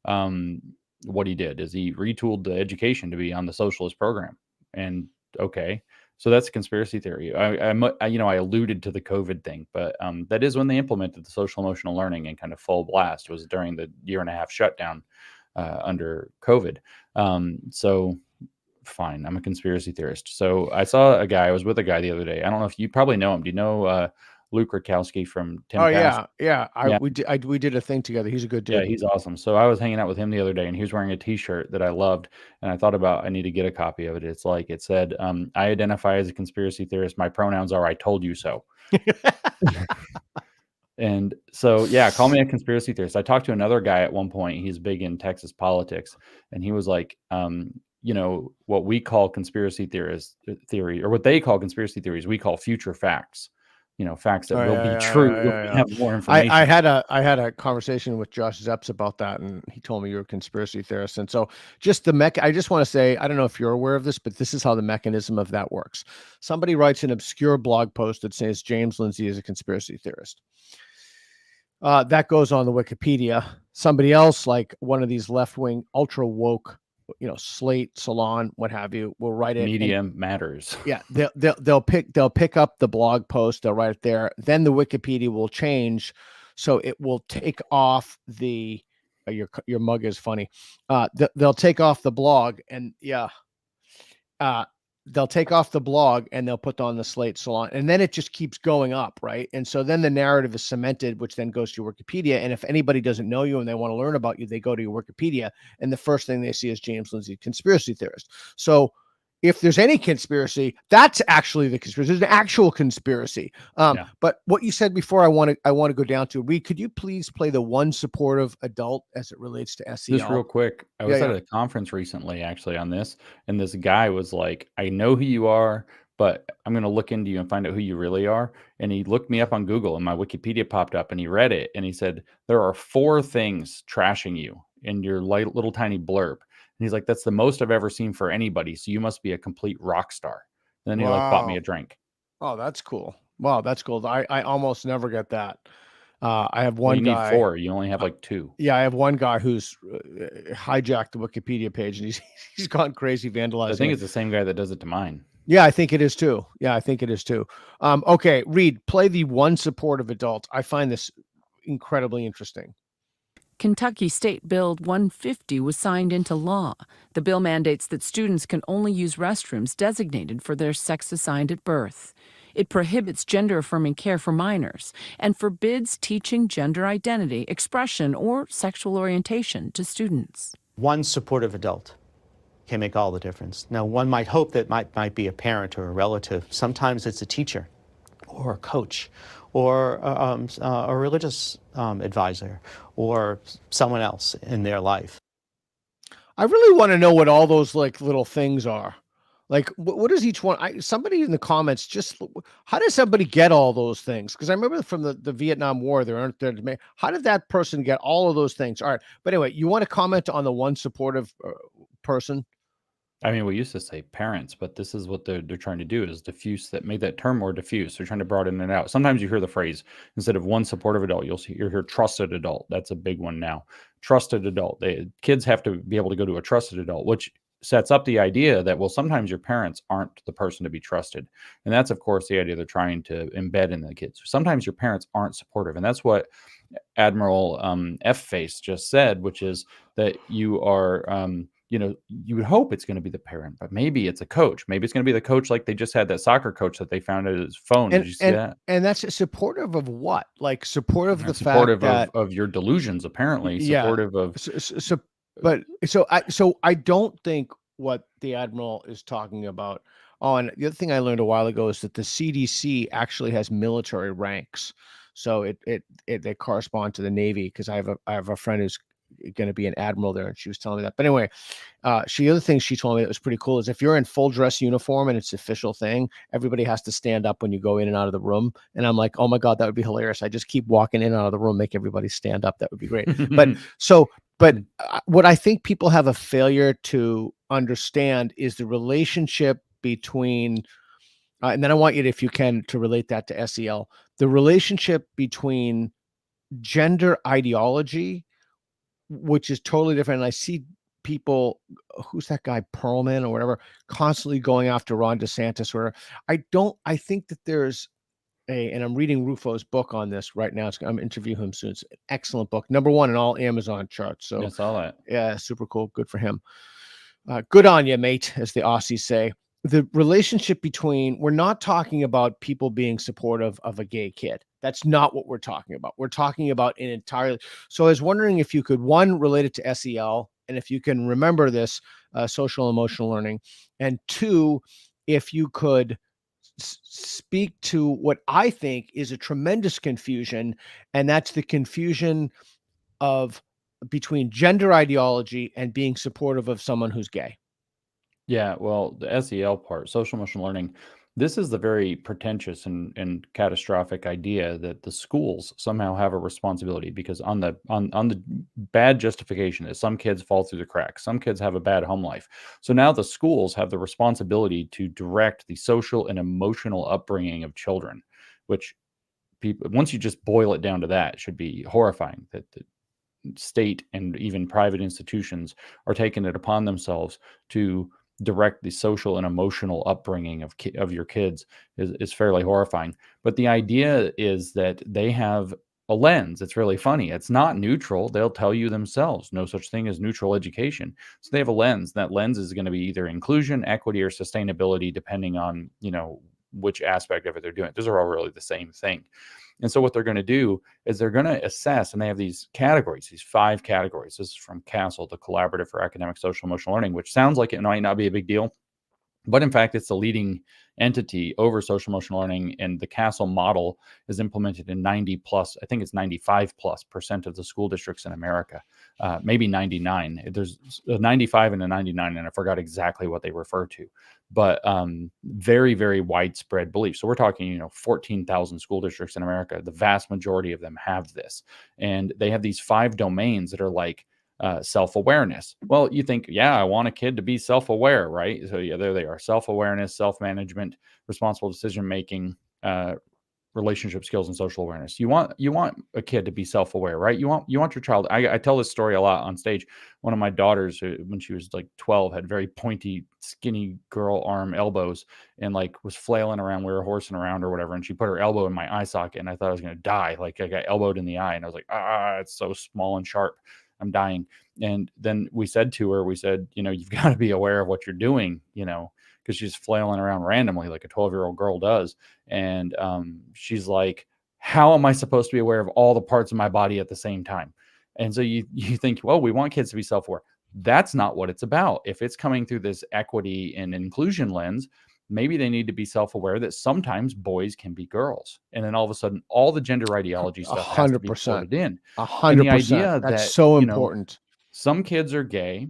what he did, is he retooled the education to be on the socialist program. And okay, so that's a conspiracy theory. I alluded to the COVID thing, but that is when they implemented the social emotional learning in kind of full blast, was during the 1.5-year shutdown under COVID. So fine, I'm a conspiracy theorist. So I was with a guy the other day. I don't know if you probably know him. Do you know Luke Rakowski from Tim? Oh Cast? yeah. We did a thing together. He's a good dude. Yeah, he's awesome. So I was hanging out with him the other day, and he was wearing a T-shirt that I loved, and I thought I need to get a copy of it. It said, I identify as a conspiracy theorist. My pronouns are I told you so. And so, yeah, call me a conspiracy theorist. I talked to another guy at one point. He's big in Texas politics. And he was like, what we call conspiracy theory, or what they call conspiracy theories, we call future facts. Facts that will be true. We have more information. I had a conversation with Josh Zepps about that, and he told me you're a conspiracy theorist. And so just I just want to say, I don't know if you're aware of this, but this is how the mechanism of that works. Somebody writes an obscure blog post that says James Lindsay is a conspiracy theorist. That goes on the Wikipedia. Somebody else, like one of these left-wing ultra woke, Slate, Salon, what have you, will write it. Media matters. Yeah, they'll pick up the blog post, they'll write it there. Then the Wikipedia will change, so it will take off the. Your mug is funny. They'll take off the blog, and they'll take off the blog and they'll put on the Slate Salon, and then it just keeps going up, right? And so then the narrative is cemented, which then goes to your Wikipedia. And if anybody doesn't know you and they want to learn about you, they go to your Wikipedia, and the first thing they see is James Lindsay, conspiracy theorist. So if there's any conspiracy, that's actually the conspiracy. There's an actual conspiracy. But what you said before, I want to go down to. Reed, could you please play the one supportive adult as it relates to SEL? Just real quick. I was at a conference recently, actually, on this, and this guy was like, I know who you are, but I'm going to look into you and find out who you really are. And he looked me up on Google, and my Wikipedia popped up, and he read it, and he said, there are 4 things trashing you in your little tiny blurb. And he's like, that's the most I've ever seen for anybody. So you must be a complete rock star. And then he bought me a drink. Oh, that's cool. Wow, that's cool. I almost never get that. I have one guy. You need 4. You only have like 2. Yeah, I have one guy who's hijacked the Wikipedia page, and he's gone crazy vandalizing. I think it's the same guy that does it to mine. Yeah, I think it is too. Okay, Reed, play the one supportive adult. I find this incredibly interesting. Kentucky State Bill 150 was signed into law. The bill mandates that students can only use restrooms designated for their sex assigned at birth. It prohibits gender-affirming care for minors and forbids teaching gender identity, expression, or sexual orientation to students. One supportive adult can make all the difference. Now, one might hope that might be a parent or a relative. Sometimes it's a teacher or a coach or a religious advisor or someone else in their life. I really want to know what all those little things are. Like, what is each one? Somebody in the comments, how does somebody get all those things? Because I remember from the Vietnam War, how did that person get all of those things? All right. But anyway, you want to comment on the one supportive person? I mean, we used to say parents, but this is what they're trying to do, is diffuse that, make that term more diffuse. They're trying to broaden it out. Sometimes you hear the phrase, instead of one supportive adult, you'll hear trusted adult. That's a big one now. Trusted adult. Kids have to be able to go to a trusted adult, which sets up the idea that, well, sometimes your parents aren't the person to be trusted. And that's, of course, the idea they're trying to embed in the kids. Sometimes your parents aren't supportive. And that's what Admiral F-Face just said, which is that you are, you would hope it's going to be the parent, but maybe it's a coach. Maybe it's going to be the coach, like they just had that soccer coach that they found at his phone. Did you see that? And that's supportive of what? Like supportive of the supportive fact that of your delusions, apparently. Supportive of so I don't think what the Admiral is talking about. Oh, and the other thing I learned a while ago is that the CDC actually has military ranks. So they correspond to the Navy, because I have a friend who's going to be an admiral there, and she was telling me that. But anyway, the other thing she told me that was pretty cool is if you're in full dress uniform and it's an official thing, everybody has to stand up when you go in and out of the room. And I'm like, oh my God, that would be hilarious. I just keep walking in and out of the room, make everybody stand up. That would be great. But what I think people have a failure to understand is the relationship between, and then I want you to, if you can, to relate that to SEL, the relationship between gender ideology, which is totally different. And I see people, who's that guy, Perlman or whatever, constantly going after Ron DeSantis. Or I think that there's and I'm reading Rufo's book on this right now. I'm interviewing him soon. It's an excellent book. #1 in all Amazon charts. So I saw that. Yeah, super cool. Good for him. Good on you, mate, as the Aussies say. The relationship between, we're not talking about people being supportive of a gay kid. That's not what we're talking about. We're talking about an entirely. So I was wondering if you could, one, relate it to SEL, and if you can remember this, social emotional learning, and two, if you could speak to what I think is a tremendous confusion, and that's the confusion of between gender ideology and being supportive of someone who's gay. Yeah, well, the SEL part, social emotional learning, this is the very pretentious and catastrophic idea that the schools somehow have a responsibility, because on the bad justification is some kids fall through the cracks, some kids have a bad home life. So now the schools have the responsibility to direct the social and emotional upbringing of children, which people, once you just boil it down to that, it should be horrifying that the state and even private institutions are taking it upon themselves to direct the social and emotional upbringing of your kids is fairly horrifying. But the idea is that they have a lens. It's really funny. It's not neutral. They'll tell you themselves, no such thing as neutral education. So they have a lens. That lens is going to be either inclusion, equity, or sustainability, depending on, which aspect of it they're doing. Those are all really the same thing. And so what they're going to do is they're going to assess, and they have these categories, these 5 categories. This is from CASEL, the Collaborative for Academic Social Emotional Learning, which sounds like it might not be a big deal. But in fact, it's the leading entity over social emotional learning, and the CASEL model is implemented in 90+, I think it's 95+% of the school districts in America, maybe 99. There's a 95 and a 99, and I forgot exactly what they refer to, but very, very widespread belief. So we're talking, 14,000 school districts in America. The vast majority of them have this, and they have these 5 domains that are like, self-awareness. Well, you think, I want a kid to be self-aware, right? So there they are: self-awareness, self-management, responsible decision-making, relationship skills, and social awareness. You want a kid to be self-aware, right? You want your child. I tell this story a lot on stage. One of my daughters, when she was like 12, had very pointy, skinny girl arm elbows, and like was flailing around. We were horsing around or whatever, and she put her elbow in my eye socket, and I thought I was going to die. Like I got elbowed in the eye, and I was like, it's so small and sharp, I'm dying. And then we said to her, you've got to be aware of what you're doing, because she's flailing around randomly like a 12-year-old girl does. And she's like, how am I supposed to be aware of all the parts of my body at the same time? And so you think, well, we want kids to be self-aware. That's not what it's about. If it's coming through this equity and inclusion lens, maybe they need to be self-aware that sometimes boys can be girls. And then all of a sudden, all the gender ideology stuff has to be put in. 100%. The idea that's so important. Some kids are gay.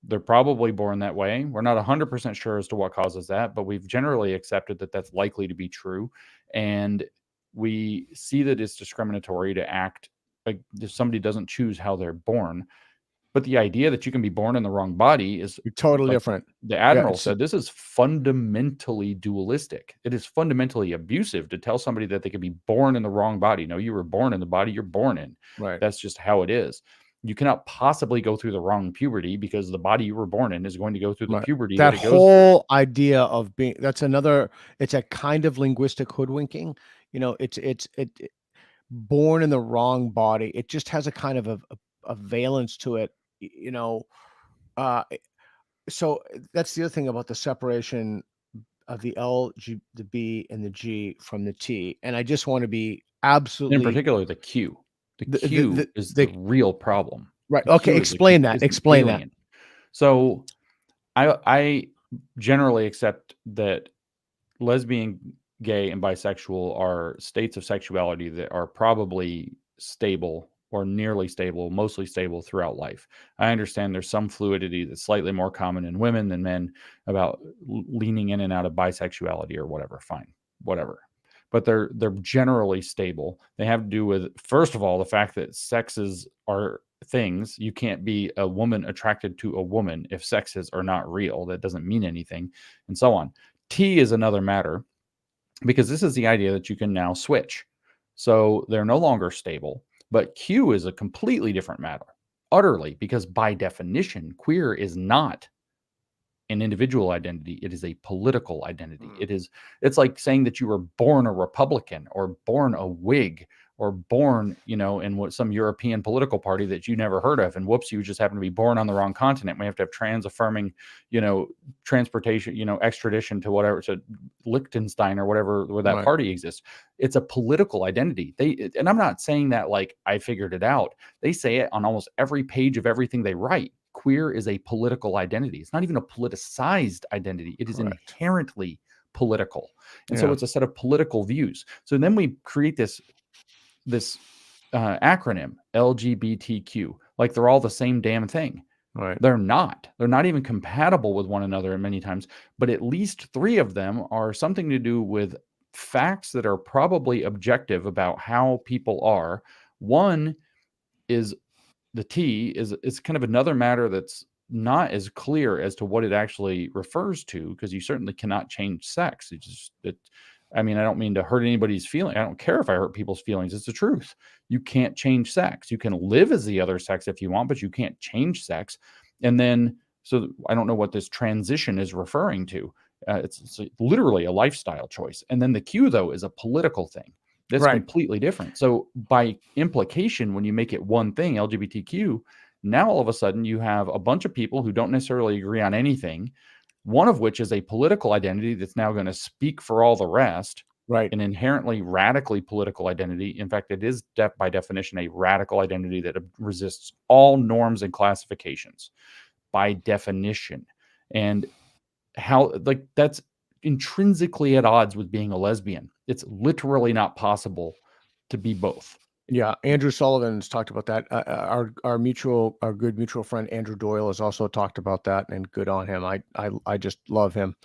They're probably born that way. We're not 100% sure as to what causes that, but we've generally accepted that that's likely to be true. And we see that it's discriminatory to act like if somebody doesn't choose how they're born. But the idea that you can be born in the wrong body is totally different. The Admiral said this is fundamentally dualistic. It is fundamentally abusive to tell somebody that they could be born in the wrong body. No, you were born in the body you're born in. Right. That's just how it is. you cannot possibly go through the wrong puberty because the body you were born in is going to go through the Right. puberty That it goes whole idea of being, it's a kind of linguistic hoodwinking. You know, it born in the wrong body. It just has a kind of a valence to it, you know. So that's the other thing about the separation of the the B and the G from the T. And I just want to be absolutely, in particular the Q. The Q is the real problem. Right. The Okay. Q Explain that. is the Explain that. alien. So I generally accept that lesbian, gay, and bisexual are states of sexuality that are probably stable or nearly stable, mostly stable throughout life. I understand there's some fluidity that's slightly more common in women than men about leaning in and out of bisexuality or whatever. Fine, whatever. But they're generally stable. They have to do with, first of all, the fact that sexes are things. You can't be a woman attracted to a woman if sexes are not real. That doesn't mean anything, and so on. T is another matter, because this is the idea that you can now switch. So they're no longer stable. But Q is a completely different matter, utterly, because by definition, queer is not an individual identity. It is a political identity. It's like saying that you were born a Republican or born a Whig or born, you know, in some European political party that you never heard of. And whoops, you just happen to be born on the wrong continent. We have to have trans-affirming, you know, transportation, you know, extradition to whatever, to Liechtenstein or whatever, where that party exists. It's a political identity. And I'm not saying that like I figured it out. They say it on almost every page of everything they write. Queer is a political identity. It's not even a politicized identity. It is inherently political. And so it's a set of political views. So then we create this acronym, LGBTQ, like they're all the same damn thing. Right. They're not even compatible with one another many times, but at least 3 of them are something to do with facts that are probably objective about how people are. One is the T is kind of another matter that's not as clear as to what it actually refers to, because you certainly cannot change sex. I mean, I don't mean to hurt anybody's feeling. I don't care if I hurt people's feelings. It's the truth. You can't change sex. You can live as the other sex if you want, but you can't change sex. And then, so I don't know what this transition is referring to. It's literally a lifestyle choice. And then the Q, though, is a political thing. That's completely different. So by implication, when you make it one thing, LGBTQ, now all of a sudden you have a bunch of people who don't necessarily agree on anything, one of which is a political identity that's now going to speak for all the rest. Right. An inherently radically political identity. In fact, it is by definition a radical identity that resists all norms and classifications by definition. And how, like, that's intrinsically at odds with being a lesbian. It's literally not possible to be both. Yeah, Andrew Sullivan's talked about that. Our good mutual friend Andrew Doyle has also talked about that, and good on him. I just love him.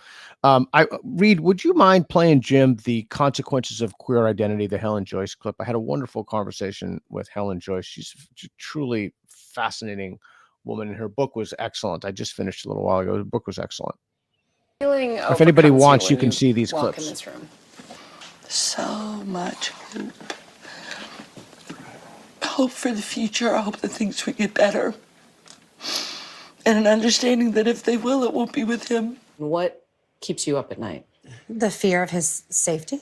Reed, would you mind playing Jim the Consequences of Queer Identity, the Helen Joyce clip? I had a wonderful conversation with Helen Joyce. She's a truly fascinating woman, and her book was excellent. I just finished a little while ago. The book was excellent. If anybody wants, you can see these clips. In this room. So much hope for the future. I hope that things will get better. And an understanding that if they will, it won't be with him. What keeps you up at night? The fear of his safety.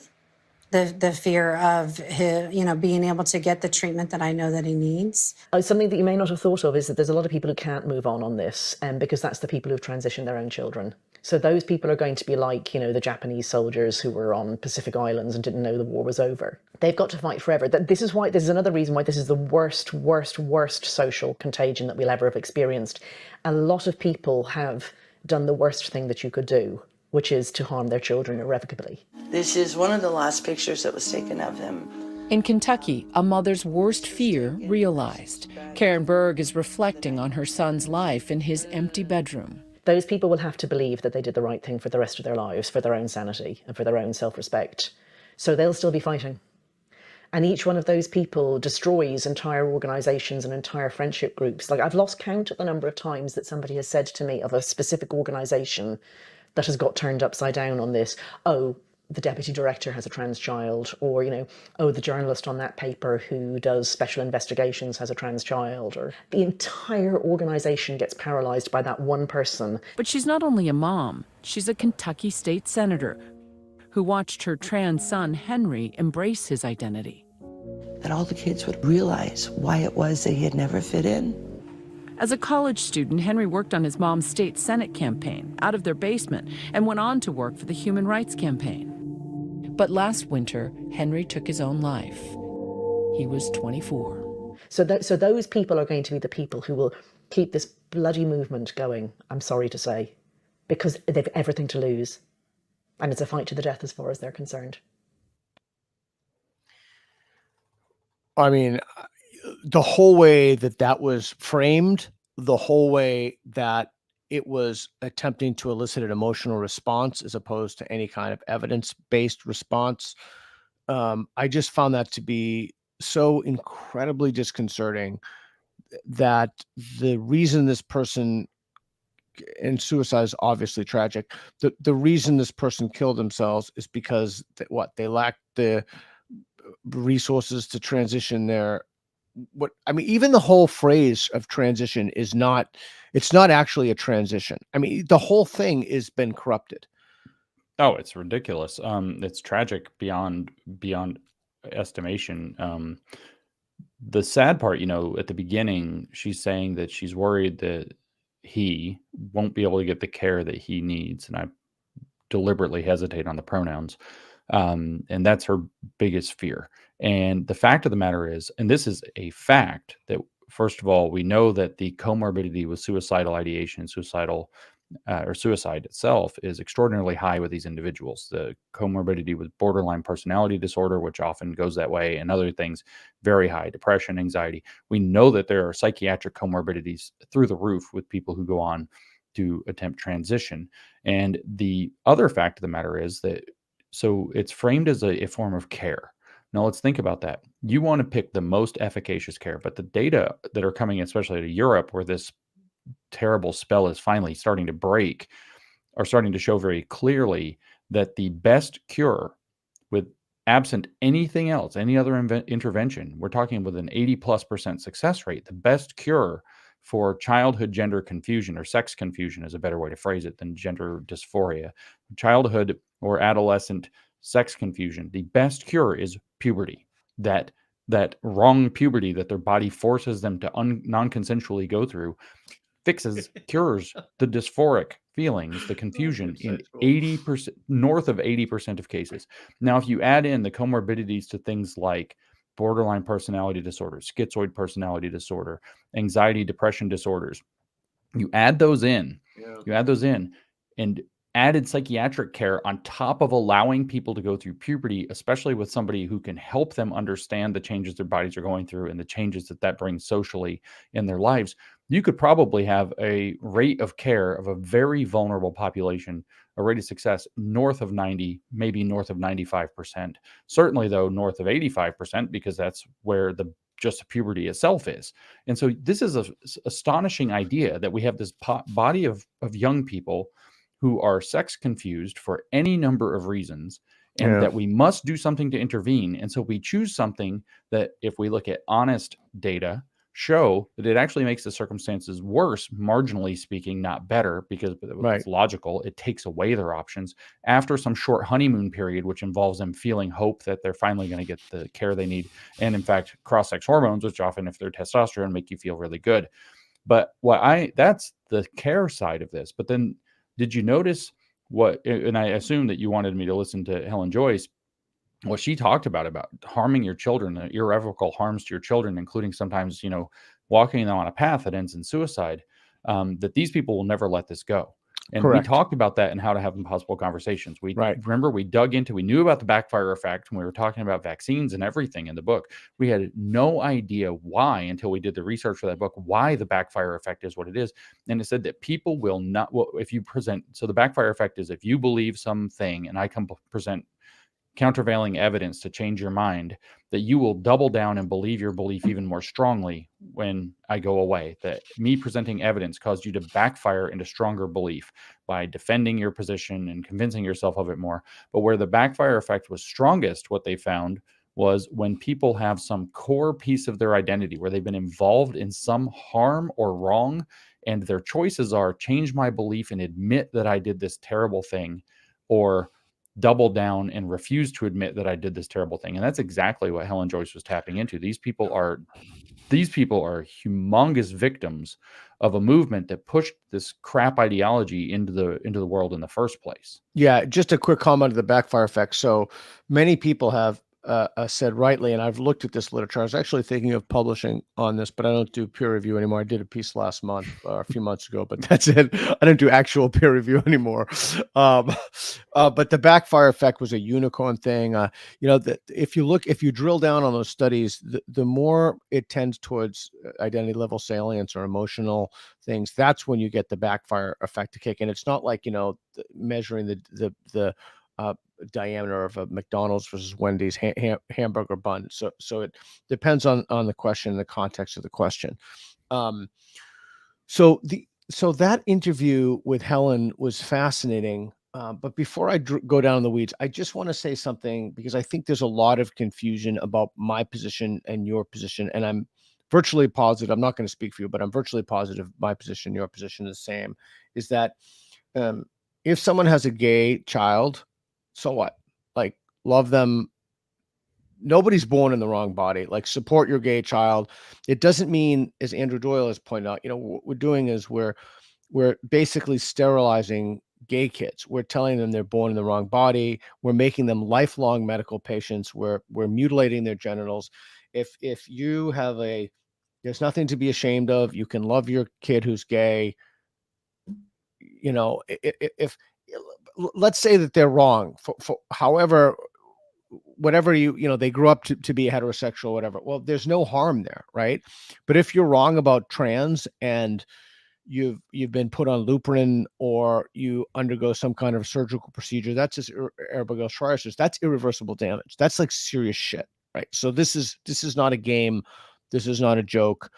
The fear of his, being able to get the treatment that I know that he needs. Something that you may not have thought of is that there's a lot of people who can't move on this, because that's the people who've transitioned their own children. So those people are going to be like, the Japanese soldiers who were on Pacific Islands and didn't know the war was over. They've got to fight forever. This is another reason why this is the worst social contagion that we'll ever have experienced. A lot of people have done the worst thing that you could do, which is to harm their children irrevocably. This is one of the last pictures that was taken of him. In Kentucky, a mother's worst fear realized. Karen Berg is reflecting on her son's life in his empty bedroom. Those people will have to believe that they did the right thing for the rest of their lives, for their own sanity and for their own self-respect. So they'll still be fighting. And each one of those people destroys entire organizations and entire friendship groups. Like, I've lost count of the number of times that somebody has said to me of a specific organization that has got turned upside down on this. Oh, the deputy director has a trans child, or, you know, oh, the journalist on that paper who does special investigations has a trans child, or the entire organization gets paralyzed by that one person. But she's not only a mom, she's a Kentucky state senator who watched her trans son, Henry, embrace his identity. That all the kids would realize why it was that he had never fit in. As a college student, Henry worked on his mom's state senate campaign out of their basement and went on to work for the Human Rights Campaign. But last winter, Henry took his own life. He was 24. So those people are going to be the people who will keep this bloody movement going, I'm sorry to say, because they've everything to lose. And it's a fight to the death as far as they're concerned. I mean, the whole way that was framed, the whole way that it was attempting to elicit an emotional response as opposed to any kind of evidence-based response, I just found that to be so incredibly disconcerting that the reason this person, and suicide is obviously tragic, the reason this person killed themselves is because they lacked the resources to transition their even the whole phrase of transition is not, it's not actually a transition. I mean, the whole thing has been corrupted. Oh, it's ridiculous. It's tragic beyond estimation. The sad part, you know, at the beginning, she's saying that she's worried that he won't be able to get the care that he needs. And I deliberately hesitate on the pronouns. And that's her biggest fear. And the fact of the matter is, and this is a fact, that first of all, we know that the comorbidity with suicidal ideation, or suicide itself is extraordinarily high with these individuals. The comorbidity with borderline personality disorder, which often goes that way, and other things, very high. Depression, anxiety. We know that there are psychiatric comorbidities through the roof with people who go on to attempt transition. And the other fact of the matter is that, so it's framed as a form of care. Now let's think about that. You want to pick the most efficacious care, but the data that are coming, especially to Europe, where this terrible spell is finally starting to break, are starting to show very clearly that the best cure, with absent anything else, any other intervention, we're talking with an 80+% success rate, the best cure for childhood gender confusion, or sex confusion is a better way to phrase it than gender dysphoria, childhood or adolescent sex confusion, the best cure is puberty. That wrong puberty that their body forces them to non-consensually go through cures the dysphoric feelings, the confusion, in 80%, north of 80% of cases. Now, if you add in the comorbidities to things like borderline personality disorder, schizoid personality disorder, anxiety, depression disorders, you add those in, and added psychiatric care on top of allowing people to go through puberty, especially with somebody who can help them understand the changes their bodies are going through and the changes that brings socially in their lives, you could probably have a rate of care of a very vulnerable population, a rate of success north of 90, maybe north of 95%. Certainly, though, north of 85%, because that's where just puberty itself is. And so this is an astonishing idea that we have this body of young people who are sex confused for any number of reasons, and that we must do something to intervene. And so we choose something that, if we look at honest data, show that it actually makes the circumstances worse, marginally speaking, not better, because it's logical. It takes away their options after some short honeymoon period, which involves them feeling hope that they're finally going to get the care they need. And in fact, cross-sex hormones, which often, if they're testosterone, make you feel really good. But that's the care side of this. But then, did you notice and I assume that you wanted me to listen to Helen Joyce, what she talked about harming your children, the irrevocable harms to your children, including sometimes, walking them on a path that ends in suicide, that these people will never let this go. And Correct. We talked about that and how to have impossible conversations. Remember, we knew about the backfire effect when we were talking about vaccines and everything in the book. We had no idea why, until we did the research for that book, why the backfire effect is what it is. And it said that people will not, if you present, so the backfire effect is if you believe something and I come present countervailing evidence to change your mind, that you will double down and believe your belief even more strongly when I go away. That me presenting evidence caused you to backfire into stronger belief by defending your position and convincing yourself of it more. But where the backfire effect was strongest, what they found was when people have some core piece of their identity where they've been involved in some harm or wrong, and their choices are change my belief and admit that I did this terrible thing, or double down and refuse to admit that I did this terrible thing. And that's exactly what Helen Joyce was tapping into. These people are humongous victims of a movement that pushed this crap ideology into the world in the first place. Yeah, just a quick comment of the backfire effect. So many people have said rightly, and I've looked at this literature. I was actually thinking of publishing on this, but I don't do peer review anymore. I did a piece last month, a few months ago, but that's it. I don't do actual peer review anymore. But the backfire effect was a unicorn thing. If you drill down on those studies, the more it tends towards identity level salience or emotional things, that's when you get the backfire effect to kick in. It's not like, measuring the diameter of a McDonald's versus Wendy's hamburger bun. So it depends on the question, the context of the question. So that interview with Helen was fascinating. But before I go down in the weeds, I just want to say something, because I think there's a lot of confusion about my position and your position. And I'm virtually positive, I'm not going to speak for you, but I'm virtually positive my position, your position is the same, is that if someone has a gay child, so what? Like, love them. Nobody's born in the wrong body. Like, support your gay child. It doesn't mean, as Andrew Doyle has pointed out, what we're doing is we're basically sterilizing gay kids. We're telling them they're born in the wrong body. We're making them lifelong medical patients. We're mutilating their genitals. If you have there's nothing to be ashamed of. You can love your kid who's gay. If let's say that they're wrong for however, whatever they grew up to be heterosexual, whatever. Well, there's no harm there, right? But if you're wrong about trans and you've been put on Luprin, or you undergo some kind of surgical procedure, that's just that's irreversible damage. That's like serious shit, right? So this is not a game. This is not a joke.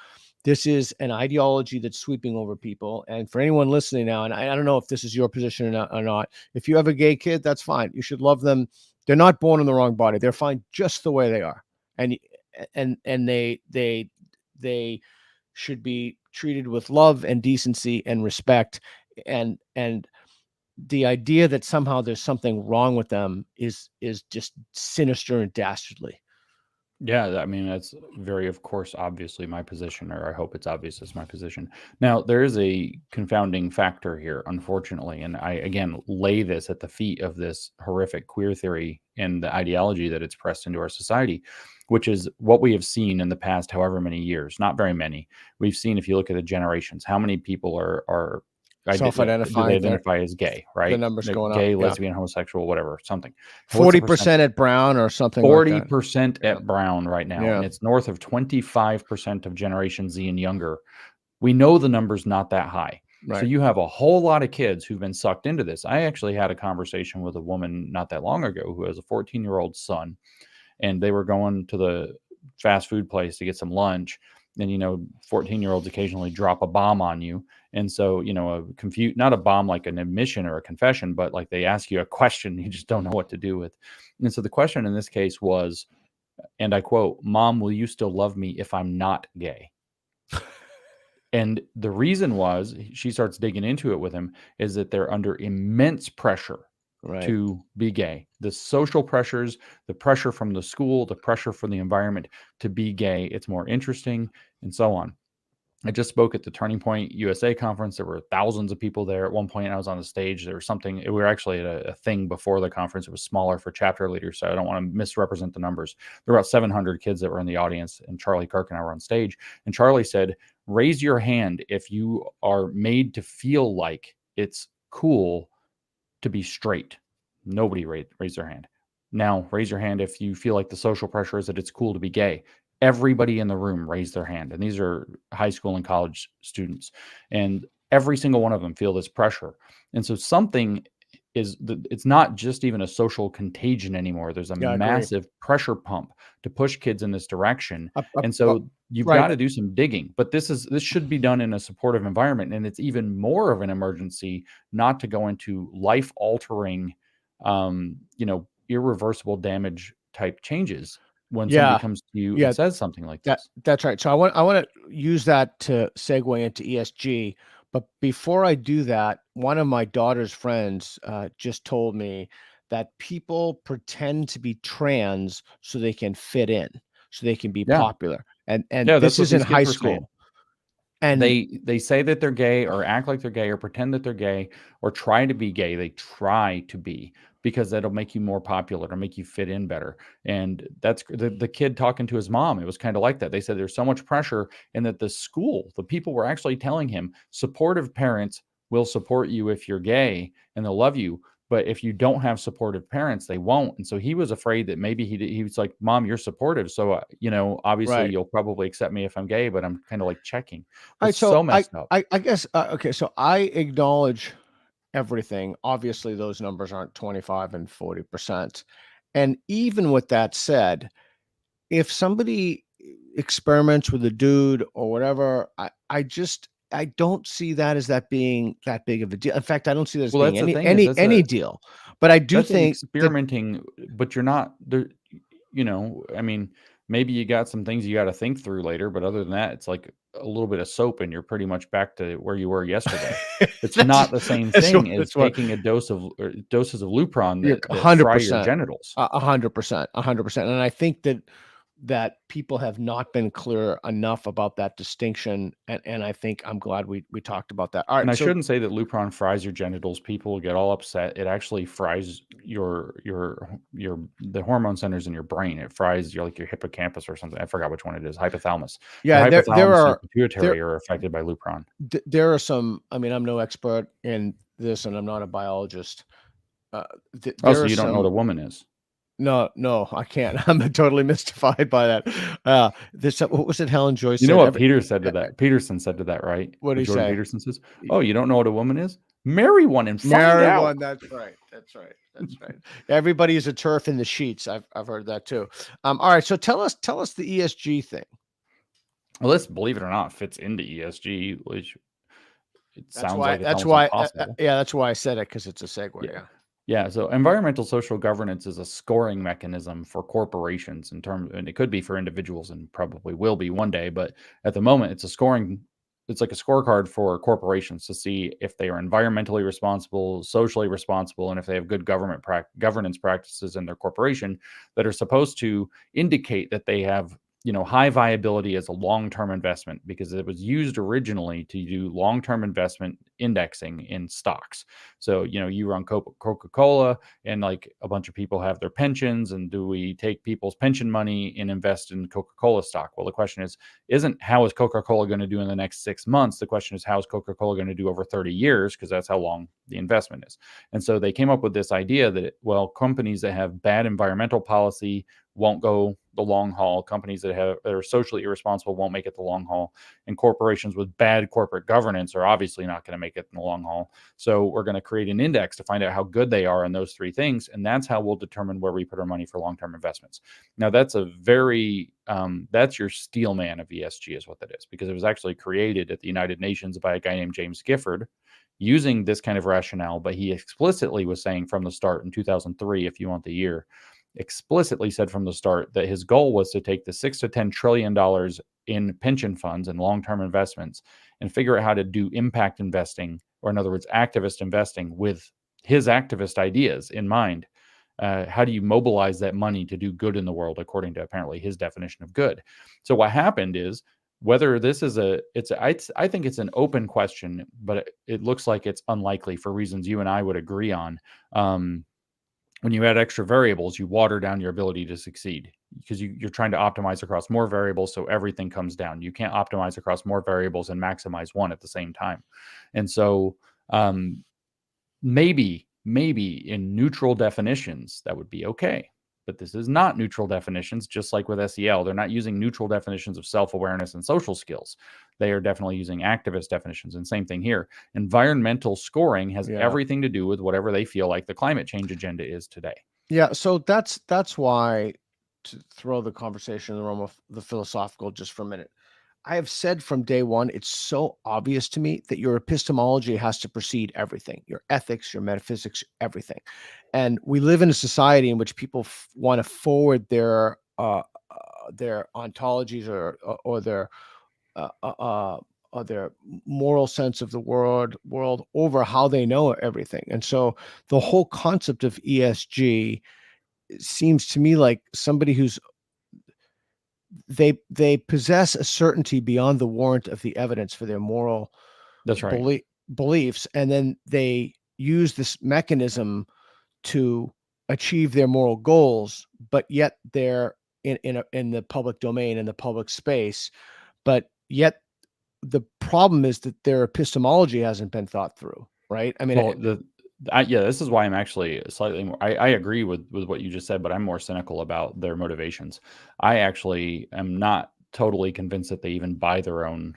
This is an ideology that's sweeping over people. And for anyone listening now, and I don't know if this is your position or not, if you have a gay kid, that's fine. You should love them. They're not born in the wrong body. They're fine just the way they are. And they should be treated with love and decency and respect. And the idea that somehow there's something wrong with them is just sinister and dastardly. Yeah, I mean, that's very, of course, obviously my position, or I hope it's obvious it's my position. Now, there is a confounding factor here, unfortunately, and I, again, lay this at the feet of this horrific queer theory and the ideology that it's pressed into our society, which is what we have seen in the past however many years, not very many. We've seen, if you look at the generations, how many people are self-identifying, they identify as gay, right? The numbers going up. Gay, lesbian, homosexual, whatever, something. 40% at Brown or something. 40% at Brown right now, Yeah. and it's north of 25% of Generation Z and younger. We know the number's not that high. Right. So you have a whole lot of kids who've been sucked into this. I actually had a conversation with a woman not that long ago who has a 14-year-old son, and they were going to the fast food place to get some lunch. And, 14-year-olds occasionally drop a bomb on you. And so, not a bomb like an admission or a confession, but like they ask you a question you just don't know what to do with. And so the question in this case was, and I quote, "Mom, will you still love me if I'm not gay?" And the reason was, she starts digging into it with him, is that they're under immense pressure to be gay. The social pressures, the pressure from the school, the pressure from the environment to be gay. It's more interesting, and so on. I just spoke at the Turning Point USA conference. There were thousands of people there. At one point, I was on the stage. There was something, we were actually at a thing before the conference. It was smaller for chapter leaders, so I don't want to misrepresent the numbers. There were about 700 kids that were in the audience, and Charlie Kirk and I were on stage. And Charlie said, "Raise your hand if you are made to feel like it's cool to be straight." Nobody raised their hand. Now, raise your hand if you feel like the social pressure is that it's cool to be gay. Everybody in the room raised their hand. And these are high school and college students. And every single one of them feel this pressure. And so something it's not just even a social contagion anymore. There's a Yeah, I agree. massive pressure pump to push kids in this direction. And Right. so you've got to do some digging, but this should be done in a supportive environment. And it's even more of an emergency not to go into life altering, irreversible damage type changes when somebody comes to you and says something like this. That's right. So I want to use that to segue into ESG. But before I do that, one of my daughter's friends just told me that people pretend to be trans so they can fit in, so they can be popular. And this is in high school. And they say that they're gay or act like they're gay or pretend that they're gay or try to be gay. They try to be, because that'll make you more popular or make you fit in better. And that's the kid talking to his mom. It was kind of like that. They said there's so much pressure, and that the school, the people were actually telling him, supportive parents will support you if you're gay and they'll love you. But if you don't have supportive parents, they won't. And so he was afraid that maybe he was like, Mom, you're supportive. So, obviously you'll probably accept me if I'm gay, but I'm kind of like checking. It's so messed up. I guess, okay. So I acknowledge everything. Obviously those numbers aren't 25 and 40%. And even with that said, if somebody experiments with a dude or whatever, I don't see that as that being that big of a deal. In fact, I don't see that as being any deal. But I do think experimenting, but you're not there. I mean, maybe you got some things you got to think through later, but other than that, it's like a little bit of soap and you're pretty much back to where you were yesterday. It's not the same thing as taking a doses of Lupron that fry your genitals. 100%. And I think that people have not been clear enough about that distinction, and I think I'm glad we talked about that. All right, and I shouldn't say that Lupron fries your genitals. People get all upset. It actually fries the hormone centers in your brain. It fries your hippocampus or something. I forgot which one it is. Hypothalamus. Yeah, the hypothalamus and pituitary are affected by Lupron. There are some. I mean, I'm no expert in this, and I'm not a biologist. So you don't know what a woman is? No, I can't. I'm totally mystified by that. What was it Helen Joyce said? You know what Peterson said to that, right? What did he say? Peterson says, "Oh, you don't know what a woman is? Marry one and find out." Marry one. That's right. Everybody is a turf in the sheets. I've heard that too. All right. So tell us the ESG thing. Well, this, believe it or not, fits into ESG, which sounds like that's why I said it, because it's a segue. Yeah, so environmental social governance is a scoring mechanism for corporations and it could be for individuals and probably will be one day, but at the moment it's like a scorecard for corporations to see if they are environmentally responsible, socially responsible, and if they have good governance practices in their corporation that are supposed to indicate that they have high viability as a long-term investment, because it was used originally to do long-term investment indexing in stocks. So, you run Coca-Cola and like a bunch of people have their pensions, and do we take people's pension money and invest in Coca-Cola stock? Well, the question isn't how is Coca-Cola going to do in the next 6 months? The question is, how is Coca-Cola going to do over 30 years? Because that's how long the investment is. And so they came up with this idea that, companies that have bad environmental policy won't go the long haul. Companies that are socially irresponsible won't make it the long haul. And corporations with bad corporate governance are obviously not going to make it in the long haul. So we're going to create an index to find out how good they are in those three things. And that's how we'll determine where we put our money for long-term investments. Now, that's a very, that's your steel man of ESG is what that is, because it was actually created at the United Nations by a guy named James Gifford using this kind of rationale. But he explicitly was saying from the start in 2003, if you want the year, explicitly said from the start that his goal was to take the $6 to $10 trillion in pension funds and long-term investments and figure out how to do impact investing, or in other words, activist investing with his activist ideas in mind. How do you mobilize that money to do good in the world, according to apparently his definition of good? So what happened is, whether this is I think it's an open question, but it looks like it's unlikely for reasons you and I would agree on. When you add extra variables, you water down your ability to succeed, because you're trying to optimize across more variables, so everything comes down. You can't optimize across more variables and maximize one at the same time. And so maybe in neutral definitions, that would be okay. But this is not neutral definitions, just like with SEL. They're not using neutral definitions of self-awareness and social skills. They are definitely using activist definitions. And same thing here. Environmental scoring has everything to do with whatever they feel like the climate change agenda is today. Yeah, so that's why, to throw the conversation in the realm of the philosophical just for a minute, I have said from day one, it's so obvious to me that your epistemology has to precede everything, your ethics, your metaphysics, everything. And we live in a society in which people want to forward their ontologies or their moral sense of the world over how they know everything. And so the whole concept of ESG seems to me like somebody who's they possess a certainty beyond the warrant of the evidence for their moral beliefs, and then they use this mechanism to achieve their moral goals, but yet they're in the public domain, in the public space, but yet the problem is that their epistemology hasn't been thought through, right? I mean, well, this is why I'm actually slightly more, I agree with what you just said, but I'm more cynical about their motivations. I actually am not totally convinced that they even buy their own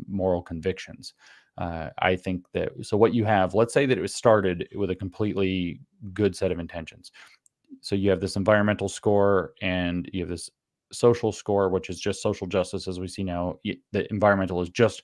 moral convictions. I think that, so what you have, let's say that it was started with a completely good set of intentions. So you have this environmental score and you have this social score, which is just social justice as we see now. The environmental is just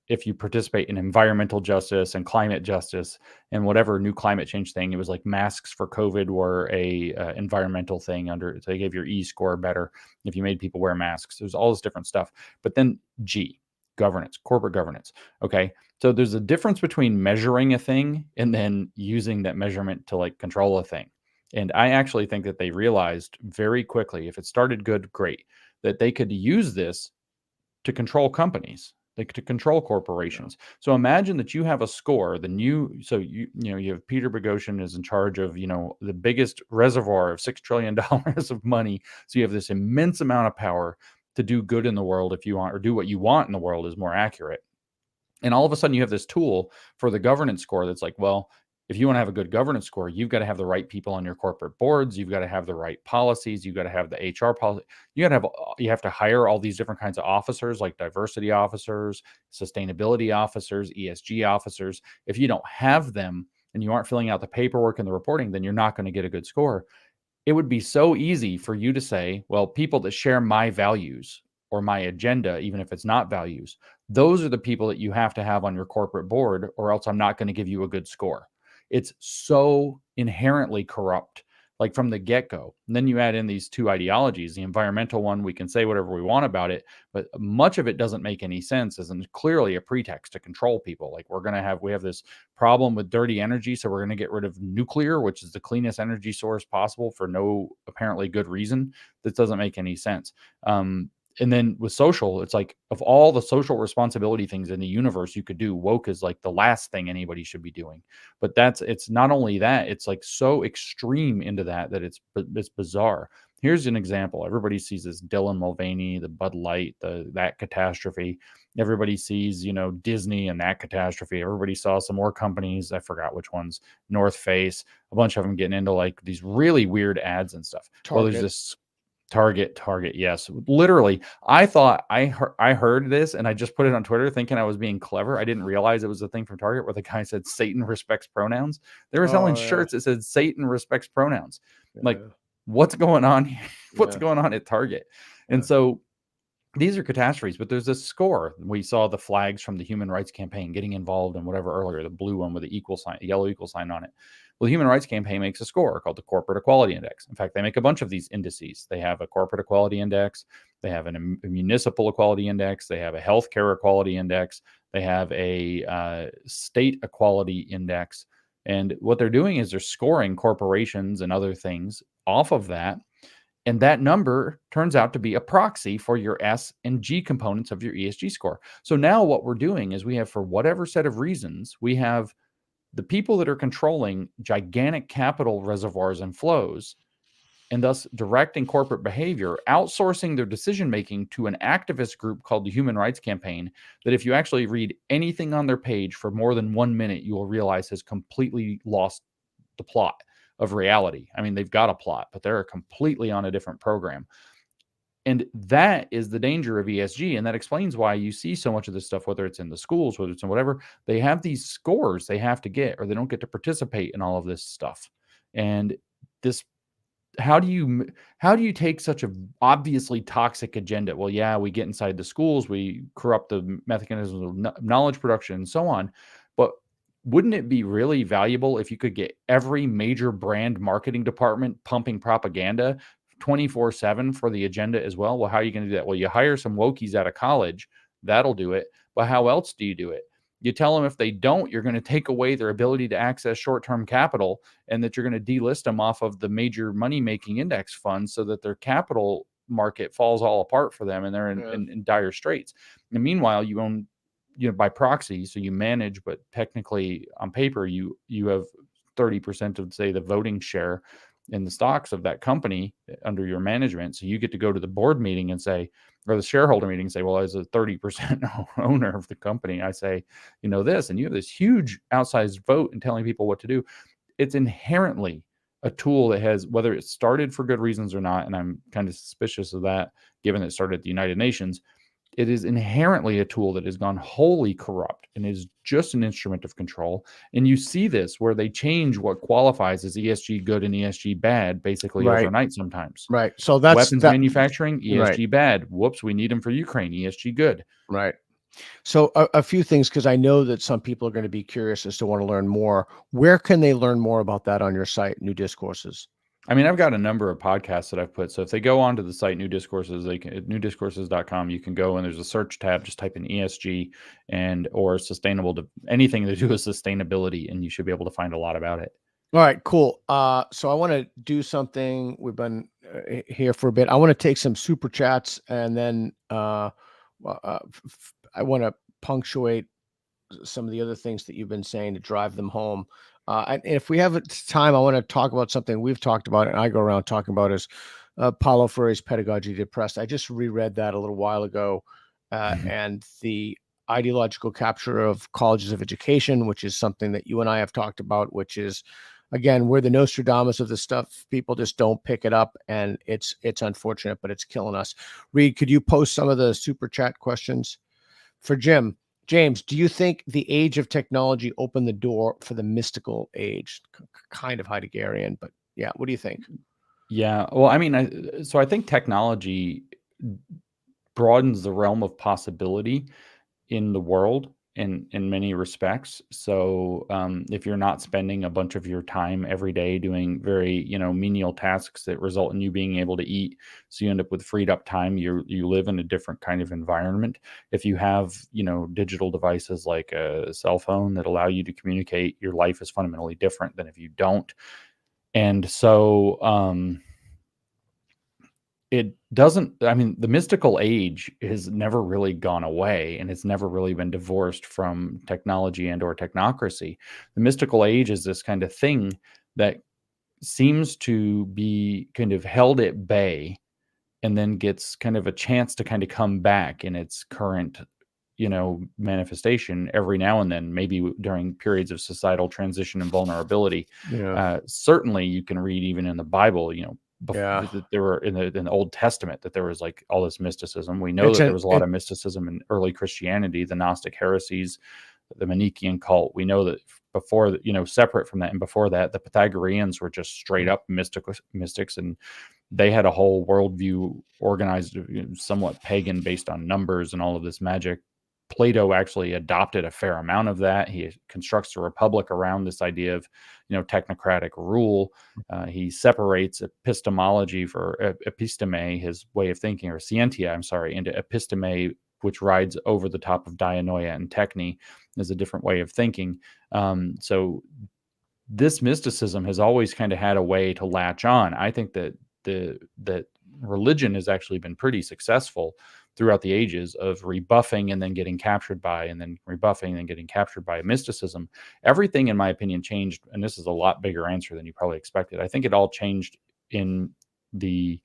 if you participate in environmental justice and climate justice and whatever new climate change thing. It was like masks for COVID were a environmental thing so they gave your E score better if you made people wear masks. There's all this different stuff. But then G, governance, corporate governance. Okay. So there's a difference between measuring a thing and then using that measurement to like control a thing. And I actually think that they realized very quickly, if it started good, great, that they could use this to control companies, to control corporations. So imagine that you have a score, you have Peter Boghossian is in charge of, the biggest reservoir of $6 trillion of money. So you have this immense amount of power to do good in the world if you want, or do what you want in the world is more accurate. And all of a sudden you have this tool for the governance score that's like, well, if you want to have a good governance score, you've got to have the right people on your corporate boards. You've got to have the right policies. You've got to have the HR policy. You have to hire all these different kinds of officers, like diversity officers, sustainability officers, ESG officers. If you don't have them and you aren't filling out the paperwork and the reporting, then you're not going to get a good score. It would be so easy for you to say, well, people that share my values or my agenda, even if it's not values, those are the people that you have to have on your corporate board, or else I'm not going to give you a good score. It's so inherently corrupt, like from the get-go. And then you add in these two ideologies. The environmental one, we can say whatever we want about it, but much of it doesn't make any sense, and clearly a pretext to control people. Like we have this problem with dirty energy, so we're going to get rid of nuclear, which is the cleanest energy source possible for no apparently good reason. That doesn't make any sense. And then with social, it's like, of all the social responsibility things in the universe you could do, woke is like the last thing anybody should be doing. But it's not only that, it's like so extreme into that it's bizarre. Here's an example. Everybody sees this Dylan Mulvaney, the Bud Light, that catastrophe. Everybody sees, Disney and that catastrophe. Everybody saw some more companies. I forgot which ones, North Face, a bunch of them getting into like these really weird ads and stuff. Target. Well, there's this Target, yes. Literally, I thought I heard this and I just put it on Twitter thinking I was being clever. I didn't realize it was a thing from Target where the guy said Satan respects pronouns. They were selling shirts that said Satan respects pronouns. Yeah. Like, what's going on here? What's going on at Target? And so these are catastrophes, but there's this score. We saw the flags from the Human Rights Campaign getting involved in whatever earlier, the blue one with the equal sign, the yellow equal sign on it. Well, the Human Rights Campaign makes a score called the Corporate Equality Index. In fact, they make a bunch of these indices. They have a Corporate Equality Index. They have a Municipal Equality Index. They have a Healthcare Equality Index. They have a State Equality Index. And what they're doing is they're scoring corporations and other things off of that. And that number turns out to be a proxy for your S and G components of your ESG score. So now what we're doing is we have, for whatever set of reasons, we have the people that are controlling gigantic capital reservoirs and flows, and thus directing corporate behavior, outsourcing their decision-making to an activist group called the Human Rights Campaign, that if you actually read anything on their page for more than 1 minute, you will realize has completely lost the plot. of reality. I mean, they've got a plot, but they're completely on a different program. And that is the danger of ESG. And that explains why you see so much of this stuff, whether it's in the schools, whether it's in whatever, they have these scores they have to get, or they don't get to participate in all of this stuff. And this, how do you take such a obviously toxic agenda? Well, yeah, we get inside the schools, we corrupt the mechanisms of knowledge production and so on. But wouldn't it be really valuable if you could get every major brand marketing department pumping propaganda 24/7 for the agenda as well? Well, how are you going to do that? Well, you hire some wokies out of college. That'll do it. But how else do you do it? You tell them if they don't, you're going to take away their ability to access short-term capital, and that you're going to delist them off of the major money-making index funds so that their capital market falls all apart for them, and they're in dire straits. And meanwhile, you own, by proxy, so you manage, but technically on paper, you have 30% of, say, the voting share in the stocks of that company under your management. So you get to go to the board meeting and say, or the shareholder meeting and say, well, as a 30% owner of the company, I say, this, and you have this huge outsized vote in telling people what to do. It's inherently a tool that has, whether it started for good reasons or not, and I'm kind of suspicious of that, given it started at the United Nations, it is inherently a tool that has gone wholly corrupt and is just an instrument of control. And you see this where they change what qualifies as ESG good and ESG bad basically overnight sometimes. Right. So that's weapons manufacturing, ESG bad. Whoops, we need them for Ukraine, ESG good. Right. So a few things, because I know that some people are going to be curious as to want to learn more. Where can they learn more about that on your site, New Discourses? I mean, I've got a number of podcasts that I've put. So if they go onto the site, New Discourses, they can, at newdiscourses.com, you can go and there's a search tab, just type in ESG or sustainable, to anything to do with sustainability, and you should be able to find a lot about it. All right, cool. So I want to do something. We've been here for a bit. I want to take some super chats, and then I want to punctuate some of the other things that you've been saying to drive them home. And if we have time, I want to talk about something we've talked about, and I go around talking about, is Paulo Freire's Pedagogy Depressed. I just reread that a little while ago, and the ideological capture of colleges of education, which is something that you and I have talked about, which is, again, we're the Nostradamus of this stuff. People just don't pick it up, and it's unfortunate, but it's killing us. Reed, could you post some of the super chat questions for Jim? James, do you think the age of technology opened the door for the mystical age? Kind of Heideggerian, but yeah, what do you think? Yeah, well, I mean, I think technology broadens the realm of possibility in the world in many respects. So if you're not spending a bunch of your time every day doing very, menial tasks that result in you being able to eat, so you end up with freed up time, you live in a different kind of environment. If you have, digital devices like a cell phone that allow you to communicate, your life is fundamentally different than if you don't. And so it doesn't, the mystical age has never really gone away, and it's never really been divorced from technology and or technocracy. The mystical age is this kind of thing that seems to be kind of held at bay and then gets kind of a chance to kind of come back in its current, manifestation every now and then, maybe during periods of societal transition and vulnerability. Yeah. Certainly you can read even in the Bible, that there were in the Old Testament that there was like all this mysticism. We know that there was a lot of mysticism in early Christianity, the Gnostic heresies, the Manichaean cult. We know that before, separate from that, and before that, the Pythagoreans were just straight up mystics, and they had a whole worldview organized, somewhat pagan, based on numbers and all of this magic. Plato actually adopted a fair amount of that. He constructs a republic around this idea of, technocratic rule. He separates epistemology for episteme, his way of thinking, or scientia, into episteme, which rides over the top of dianoia and techne, is a different way of thinking. So this mysticism has always kind of had a way to latch on. I think that that religion has actually been pretty successful throughout the ages of rebuffing and then getting captured by, and then rebuffing and then getting captured by mysticism. Everything, in my opinion, changed, and this is a lot bigger answer than you probably expected. I think it all changed in the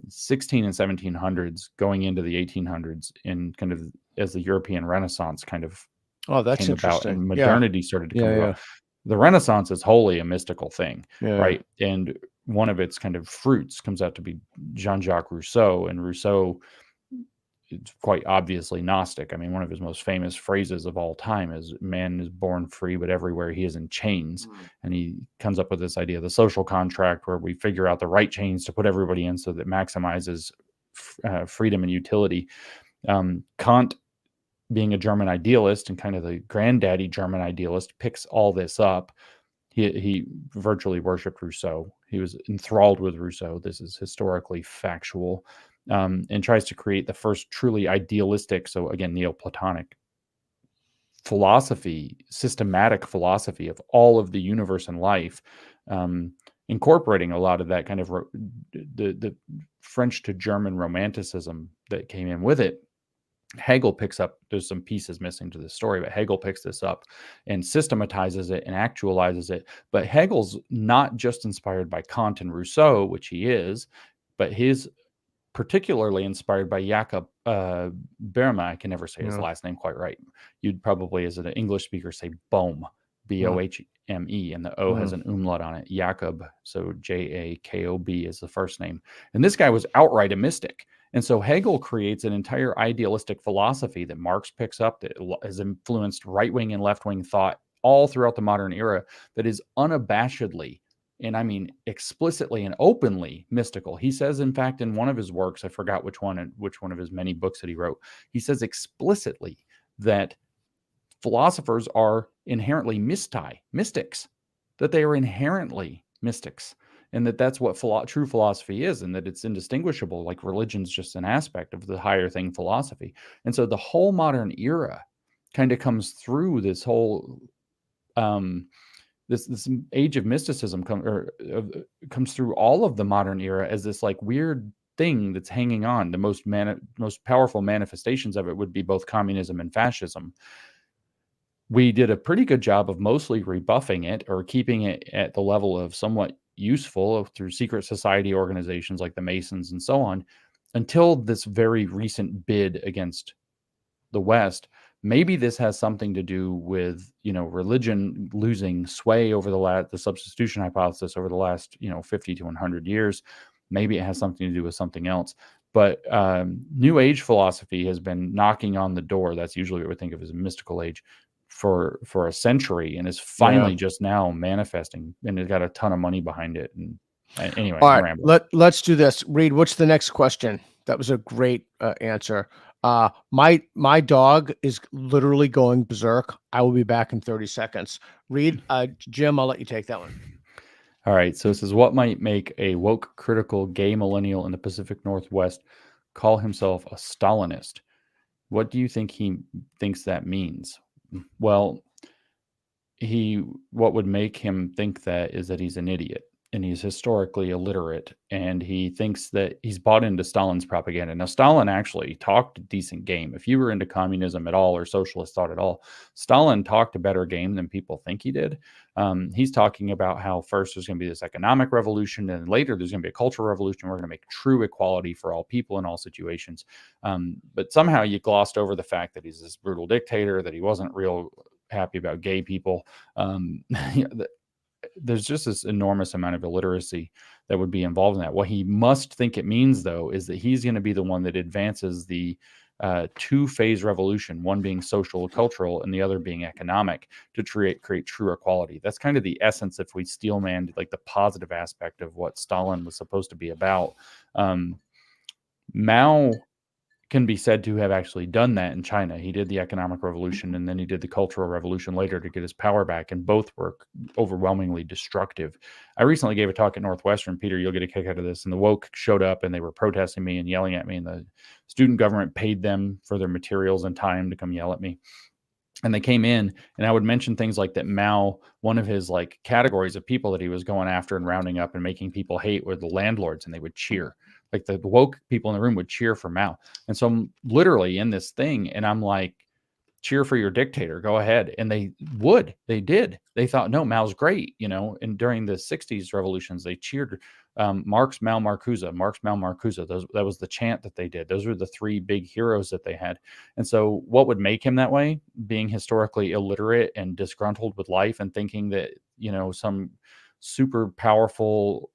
16 and 1700s, going into the 1800s, in kind of as the European Renaissance kind of came about, and modernity started to come about. the Renaissance is wholly a mystical thing, Yeah. right? And one of its kind of fruits comes out to be Jean-Jacques Rousseau, and Rousseau is quite obviously Gnostic. I mean, one of his most famous phrases of all time is "Man is born free, but everywhere he is in chains." And he comes up with this idea of the social contract, where we figure out the right chains to put everybody in so that maximizes freedom and utility. Kant, being a German idealist and kind of the granddaddy German idealist, picks all this up. He virtually worshipped Rousseau. He was enthralled with Rousseau. This is historically factual. And tries to create the first truly idealistic, so again, Neoplatonic philosophy, systematic philosophy of all of the universe and life, incorporating a lot of that kind of the French to German romanticism that came in with it. Hegel picks up, there's some pieces missing to the story, but Hegel picks this up and systematizes it and actualizes it. But Hegel's not just inspired by Kant and Rousseau, which he is, but his particularly inspired by Jakob Boehme. I can never say his last name quite right. You'd probably, as an English speaker, say Bohme, Bohme, and the O has an umlaut on it. Jakob, so Jakob is the first name. And this guy was outright a mystic. And so Hegel creates an entire idealistic philosophy that Marx picks up, that has influenced right-wing and left-wing thought all throughout the modern era, that is unabashedly, and I mean explicitly and openly, mystical. He says, in fact, in one of his works, I forgot which one of his many books that he wrote, he says that philosophers are inherently mystics, that they are inherently mystics, and that's what true philosophy is, and that it's indistinguishable, like religion's just an aspect of the higher thing, philosophy. And so the whole modern era kind of comes through this whole this age of mysticism comes through all of the modern era as this like weird thing that's hanging on. The most powerful manifestations of it would be both communism and fascism. We did a pretty good job of mostly rebuffing it or keeping it at the level of somewhat useful through secret society organizations like the Masons and so on, until this very recent bid against the West. Maybe this has something to do with, religion losing sway over the substitution hypothesis over the last, 50 to 100 years. Maybe it has something to do with something else. But New Age philosophy has been knocking on the door. That's usually what we think of as a mystical age for a century, and is finally just now manifesting, and it's got a ton of money behind it. And anyway, all right, let's do this. Reed, what's the next question? That was a great answer. My dog is literally going berserk. I will be back in 30 seconds. Reed, Jim, I'll let you take that one. All right. So it says, what might make a woke, critical, gay millennial in the Pacific Northwest call himself a Stalinist? What do you think he thinks that means? Well, what would make him think that is that he's an idiot, and he's historically illiterate, and he thinks that he's bought into Stalin's propaganda. Now, Stalin actually talked a decent game. If you were into communism at all or socialist thought at all, Stalin talked a better game than people think he did. He's talking about how first there's going to be this economic revolution, and later there's going to be a cultural revolution. We're going to make true equality for all people in all situations. But somehow you glossed over the fact that he's this brutal dictator, that he wasn't real happy about gay people. There's just this enormous amount of illiteracy that would be involved in that. What he must think it means, though, is that he's going to be the one that advances the two-phase revolution, one being social, cultural, and the other being economic, to create true equality. That's kind of the essence, if we steelman like the positive aspect of what Stalin was supposed to be about. Mao can be said to have actually done that in China. He did the economic revolution, and then he did the cultural revolution later to get his power back, and both were overwhelmingly destructive. I recently gave a talk at Northwestern. Peter, you'll get a kick out of this. And the woke showed up, and they were protesting me and yelling at me, and the student government paid them for their materials and time to come yell at me. And they came in, and I would mention things like that Mao, one of his like categories of people that he was going after and rounding up and making people hate were the landlords, and they would cheer. Like the woke people in the room would cheer for Mao. And so I'm literally in this thing, and I'm like, cheer for your dictator, go ahead. And they did. They thought, no, Mao's great, And during the 60s revolutions, they cheered Marx, Mal, Marcuse, Marx, Mal, Marcuse. That was the chant that they did. Those were the three big heroes that they had. And so what would make him that way? Being historically illiterate and disgruntled with life and thinking that, some super powerful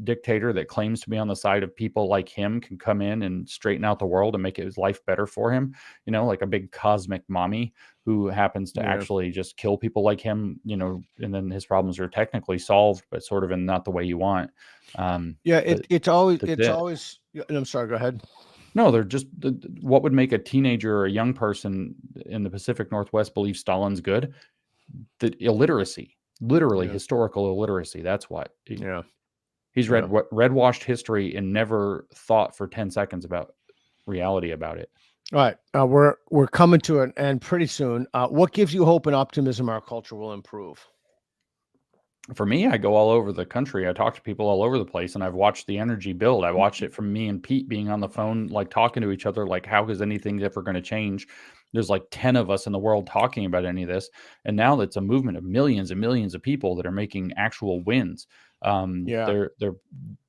dictator that claims to be on the side of people like him can come in and straighten out the world and make his life better for him, like a big cosmic mommy who happens to actually just kill people like him, and then his problems are technically solved, but sort of in not the way you want. It's always, I'm sorry, go ahead. No, they're just, what would make a teenager or a young person in the Pacific Northwest believe Stalin's good? The illiteracy, literally historical illiteracy. That's what. He's read red-washed history and never thought for 10 seconds about reality about it. All right. We're coming to an end pretty soon. What gives you hope and optimism our culture will improve? For me, I go all over the country. I talk to people all over the place, and I've watched the energy build. I watched it from me and Pete being on the phone, like talking to each other, like how is anything ever going to change? There's like 10 of us in the world talking about any of this. And now it's a movement of millions and millions of people that are making actual wins.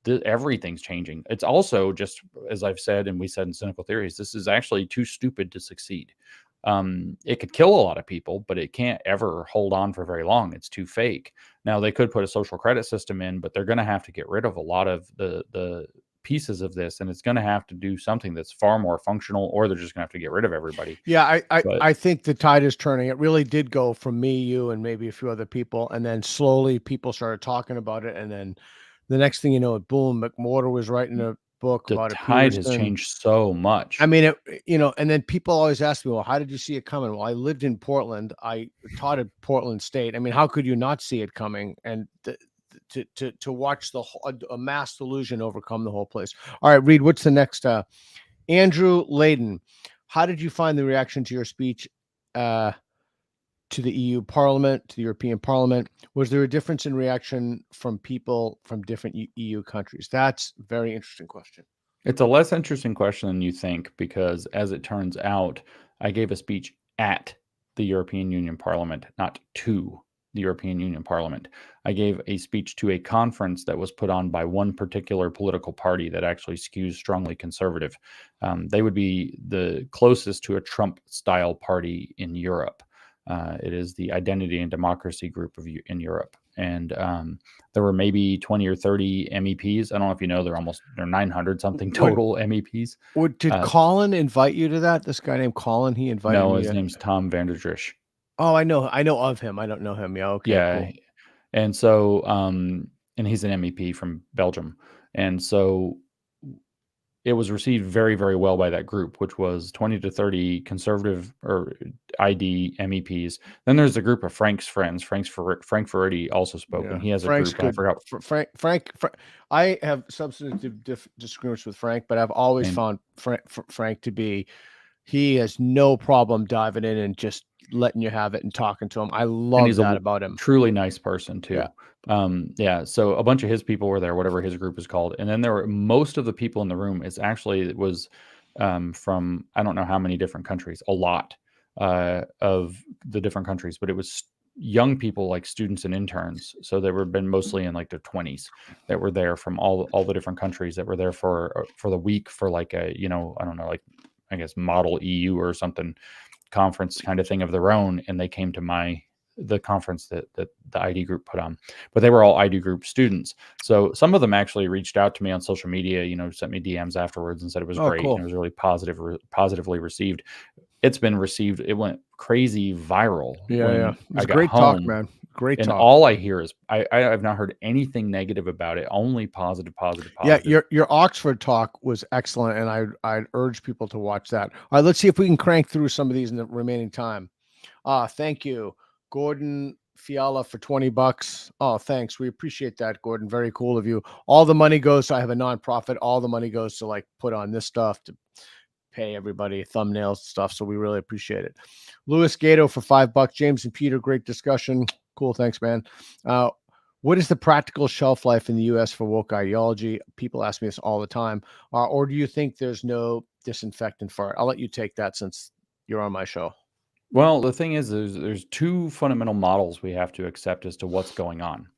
Everything's changing. It's also just, as I've said, and we said in Cynical Theories, this is actually too stupid to succeed. It could kill a lot of people, but it can't ever hold on for very long. It's too fake. Now they could put a social credit system in, but they're going to have to get rid of a lot of the pieces of this, and it's going to have to do something that's far more functional, or they're just going to have to get rid of everybody. I think the tide is turning. It really did go from me, you, and maybe a few other people, and then slowly people started talking about it, and then the next thing you know, boom, McWhorter was writing a book about it. The tide has changed so much. I mean, and then people always ask me, well, how did you see it coming? Well, I lived in Portland. I taught at Portland State. I mean, how could you not see it coming? And to watch a mass delusion overcome the whole place. All right, Reed, what's the next? Andrew Layden, how did you find the reaction to your speech to the EU Parliament, to the European Parliament? Was there a difference in reaction from people from different EU countries? That's a very interesting question. It's a less interesting question than you think, because as it turns out, I gave a speech at the European Union Parliament, not to the European Union Parliament. I gave a speech to a conference that was put on by one particular political party that actually skews strongly conservative. They would be the closest to a Trump-style party in Europe. It is the Identity and Democracy Group in Europe. And there were maybe 20 or 30 MEPs. I don't know if you know, they're 900 something total MEPs. Did Colin invite you to that? This guy named Colin, he invited me. No, his name's Tom Vanderdrish. Oh, I know of him. I don't know him. Yeah. Okay. Yeah. Cool. And so, and he's an MEP from Belgium. And so it was received very, very well by that group, which was 20 to 30 conservative or ID MEPs. Then there's a group of Frank's friends. Frank Ferretti also spoke, and he has Frank's a group. Good. I forgot. Frank. I have substantive disagreements with Frank, but I've always found Frank to be, he has no problem diving in and just letting you have it and talking to him. I love that about him. Truly nice person too. So a bunch of his people were there, whatever his group is called. And then there were, most of the people in the room, it was from, I don't know how many different countries, a lot of the different countries, but it was young people, like students and interns. So they were been mostly in like their 20s that were there from all the different countries that were there for the week, for like a, I don't know, like, I guess model EU or something conference kind of thing of their own. And they came to the conference that the ID group put on, but they were all ID group students. So some of them actually reached out to me on social media, sent me DMs afterwards and said it was great. Cool. And it was really positively received. It's been received. It went crazy viral. Yeah. It was a great talk, man. Great talk. And all I hear is, I have not heard anything negative about it. Only positive. Yeah, your Oxford talk was excellent, and I'd urge people to watch that. All right, let's see if we can crank through some of these in the remaining time. Thank you, Gordon Fiala, for $20. Oh, thanks. We appreciate that, Gordon. Very cool of you. All the money goes to, I have a nonprofit. All the money goes to like put on this stuff, to pay everybody thumbnails stuff. So we really appreciate it. Louis Gato for $5. James and Peter, great discussion. Cool. Thanks, man. What is the practical shelf life in the U.S. for woke ideology? People ask me this all the time. Or do you think there's no disinfectant for it? I'll let you take that since you're on my show. Well, the thing is, there's two fundamental models we have to accept as to what's going on.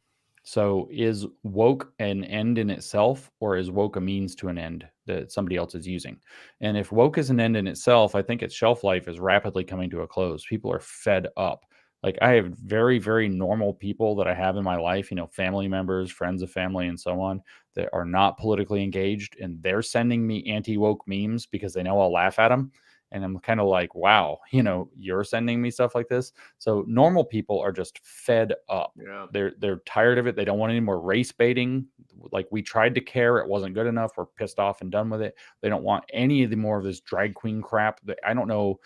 So is woke an end in itself, or is woke a means to an end that somebody else is using? And if woke is an end in itself, I think its shelf life is rapidly coming to a close. People are fed up. Like, I have very, very normal people that I have in my life, family members, friends of family, and so on, that are not politically engaged, and they're sending me anti-woke memes because they know I'll laugh at them. And I'm kind of like, wow, you're sending me stuff like this. So normal people are just fed up. Yeah. They're tired of it. They don't want any more race baiting. Like, we tried to care, it wasn't good enough. We're pissed off and done with it. They don't want any of the more of this drag queen crap. I don't know,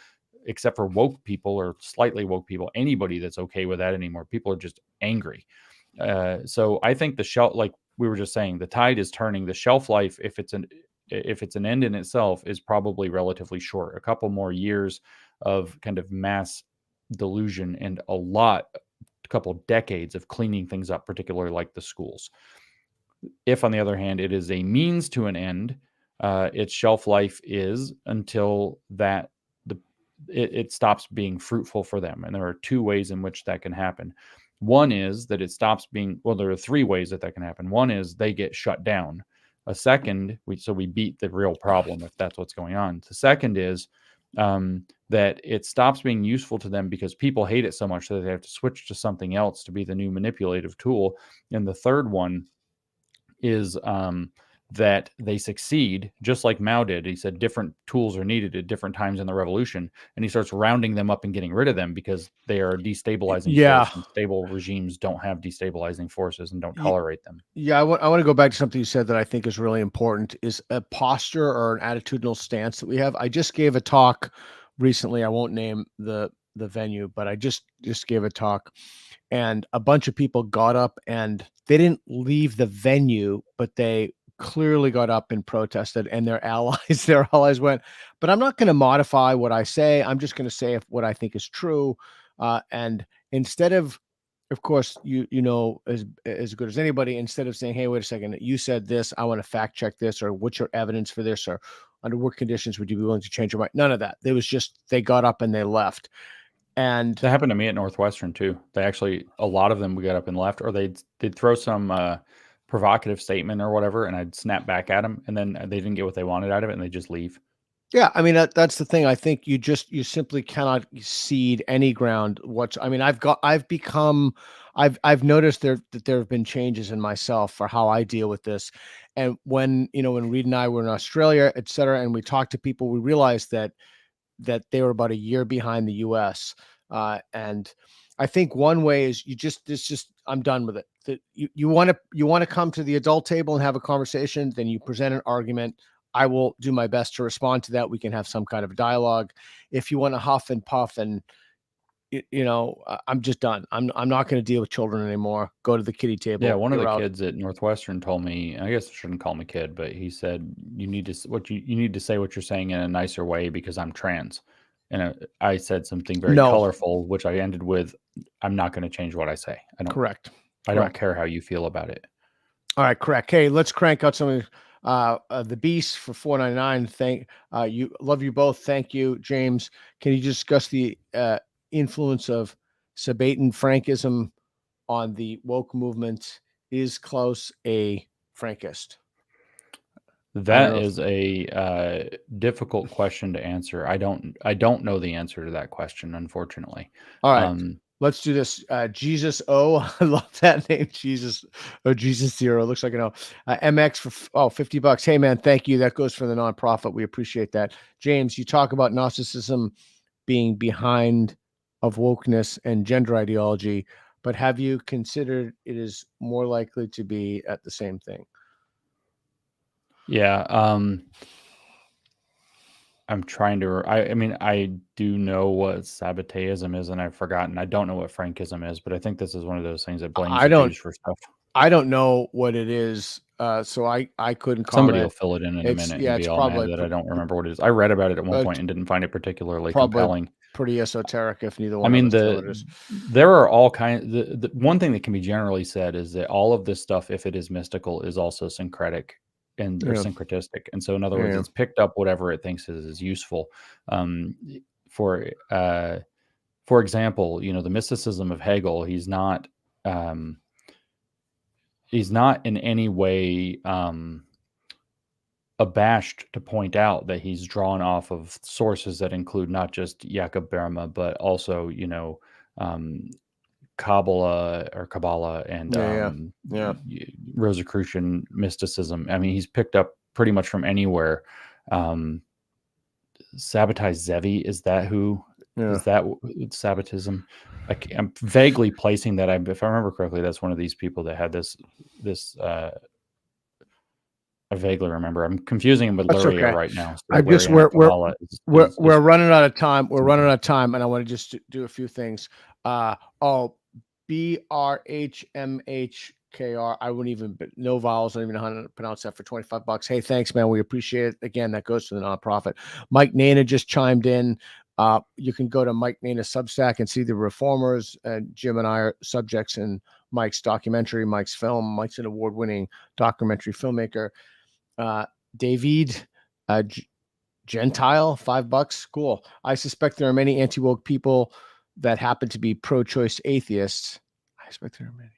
except for woke people or slightly woke people, anybody that's okay with that anymore. People are just angry. So I think the shelf, like we were just saying, the tide is turning. The shelf life, if it's an end in itself, is probably relatively short. A couple more years of kind of mass delusion and a couple decades of cleaning things up, particularly like the schools. If, on the other hand, it is a means to an end, its shelf life is until that it stops being fruitful for them. And there are two ways in which that can happen. One is that it stops being, well, there are three ways that can happen. One is they get shut down. A second, we beat the real problem, if that's what's going on. The second is that it stops being useful to them because people hate it so much that they have to switch to something else to be the new manipulative tool. And the third one is that they succeed, just like Mao did. He said different tools are needed at different times in the revolution, and he starts rounding them up and getting rid of them because they are destabilizing force, and stable regimes don't have destabilizing forces and don't tolerate them. Yeah, I want to go back to something you said that I think is really important, is a posture or an attitudinal stance that we have. I just gave a talk recently. I won't name the venue, but I just gave a talk, and a bunch of people got up and they didn't leave the venue, but they clearly got up and protested, and their allies went, but I'm not going to modify what I say. I'm just going to say what I think is true. And instead of course, you know as good as anybody, instead of saying, hey, wait a second, you said this, I want to fact check this, or what's your evidence for this, or under what conditions would you be willing to change your mind? None of that. It was just, they got up and they left. And that happened to me at Northwestern too. They actually, a lot of them got up and left, or they'd throw some provocative statement or whatever, and I'd snap back at them, and then they didn't get what they wanted out of it, and they just leave. Yeah, I mean, that's the thing. I think you simply cannot cede any ground. I've noticed that there have been changes in myself for how I deal with this. And when Reed and I were in Australia, et cetera, and we talked to people, we realized that they were about a year behind the US. And I think one way is I'm done with it. That you want to come to the adult table and have a conversation, then you present an argument. I will do my best to respond to that. We can have some kind of dialogue. If you want to huff and puff and, I'm just done. I'm not going to deal with children anymore. Go to the kiddie table. Yeah, one of the kids at Northwestern told me, I guess I shouldn't call him a kid, but he said, you need to say what you're saying in a nicer way because I'm trans. And I said something very colorful, which I ended with, I'm not going to change what I say. Correct. I don't care how you feel about it. All right, correct. Hey, let's crank out some of the Beast for $4.99. Love you both. Thank you, James. Can you discuss the influence of Sabaton Frankism on the woke movement? Is Klaus a Frankist? That is a difficult question to answer. I don't know the answer to that question, unfortunately. All right. Let's do this. Jesus O. I love that name. Jesus Zero. Looks like an O. MX for $50. Hey man, thank you. That goes for the nonprofit. We appreciate that. James, you talk about Gnosticism being behind of wokeness and gender ideology, but have you considered it is more likely to be at the same thing? Yeah. I'm trying to, I do know what Sabbateism is, and I've forgotten. I don't know what Frankism is, but I think this is one of those things that blames the Jews for stuff. I don't know what it is, so I couldn't comment. Somebody will fill it in a minute and be all mad that I don't remember what it is. I read about it at one point and didn't find it particularly compelling. Pretty esoteric if neither one of us know what it is. There are all kinds. The one thing that can be generally said is that all of this stuff, if it is mystical, is also syncretic. And they're syncretistic. And so in other words, it's picked up whatever it thinks is useful. For example, the mysticism of Hegel, he's not he's not in any way abashed to point out that he's drawn off of sources that include not just Jakob Berma, but also, Kabbalah and Rosicrucian mysticism. I mean, he's picked up pretty much from anywhere. Sabbatai Zevi, is that who? Yeah. Is that Sabbatism? I'm vaguely placing that. If I remember correctly, that's one of these people that had this. I vaguely remember. I'm confusing him with Luria right now. So I guess we're running out of time. We're running out of time, and I want to just do a few things. BRHMHKR. I wouldn't even, no vowels. I don't even know how to pronounce that, for $25. Hey, thanks, man. We appreciate it. Again, that goes to the nonprofit. Mike Nana just chimed in. You can go to Mike Nana's Substack and see the reformers. Jim and I are subjects in Mike's documentary, Mike's film. Mike's an award-winning documentary filmmaker. David Gentile, $5. Cool. I suspect there are many anti-woke people that happen to be pro-choice atheists. I expect there are many.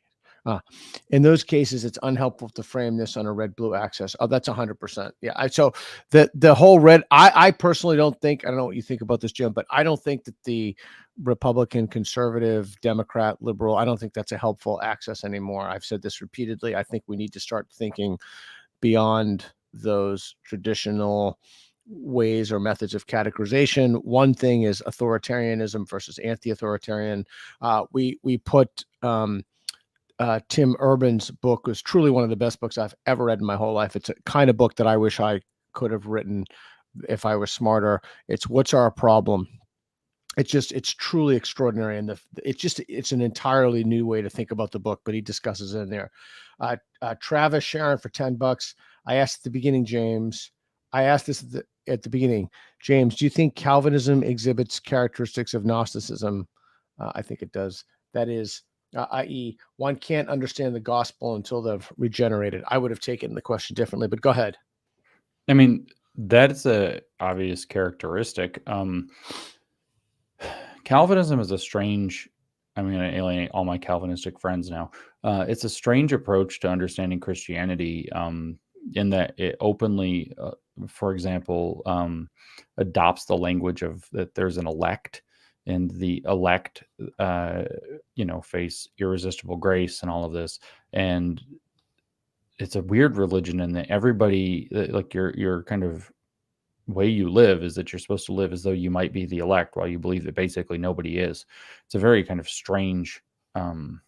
In those cases, it's unhelpful to frame this on a red-blue axis. Oh, that's 100%. Yeah. So the whole red, I personally don't think, I don't know what you think about this, Jim, but I don't think that the Republican, conservative, Democrat, liberal, I don't think that's a helpful axis anymore. I've said this repeatedly. I think we need to start thinking beyond those traditional ways or methods of categorization. One thing is authoritarianism versus anti-authoritarian. We put Tim Urban's book was truly one of the best books I've ever read in my whole life. It's a kind of book that I wish I could have written if I was smarter. It's What's Our Problem? It's truly extraordinary. And it's an entirely new way to think about the book, but he discusses it in there. Travis Sharon for $10. I asked at the beginning, James, at the beginning, James, do you think Calvinism exhibits characteristics of Gnosticism? I think it does. That is, i.e., one can't understand the gospel until they've regenerated. I would have taken the question differently, but go ahead. I mean, that's a obvious characteristic. Calvinism is a strange, I'm going to alienate all my Calvinistic friends now. It's a strange approach to understanding Christianity, in that it openly, for example, adopts the language of that there's an elect, and the elect, face irresistible grace and all of this. And it's a weird religion in that everybody, like your kind of way you live is that you're supposed to live as though you might be the elect, while you believe that basically nobody is. It's a very kind of strange, it's a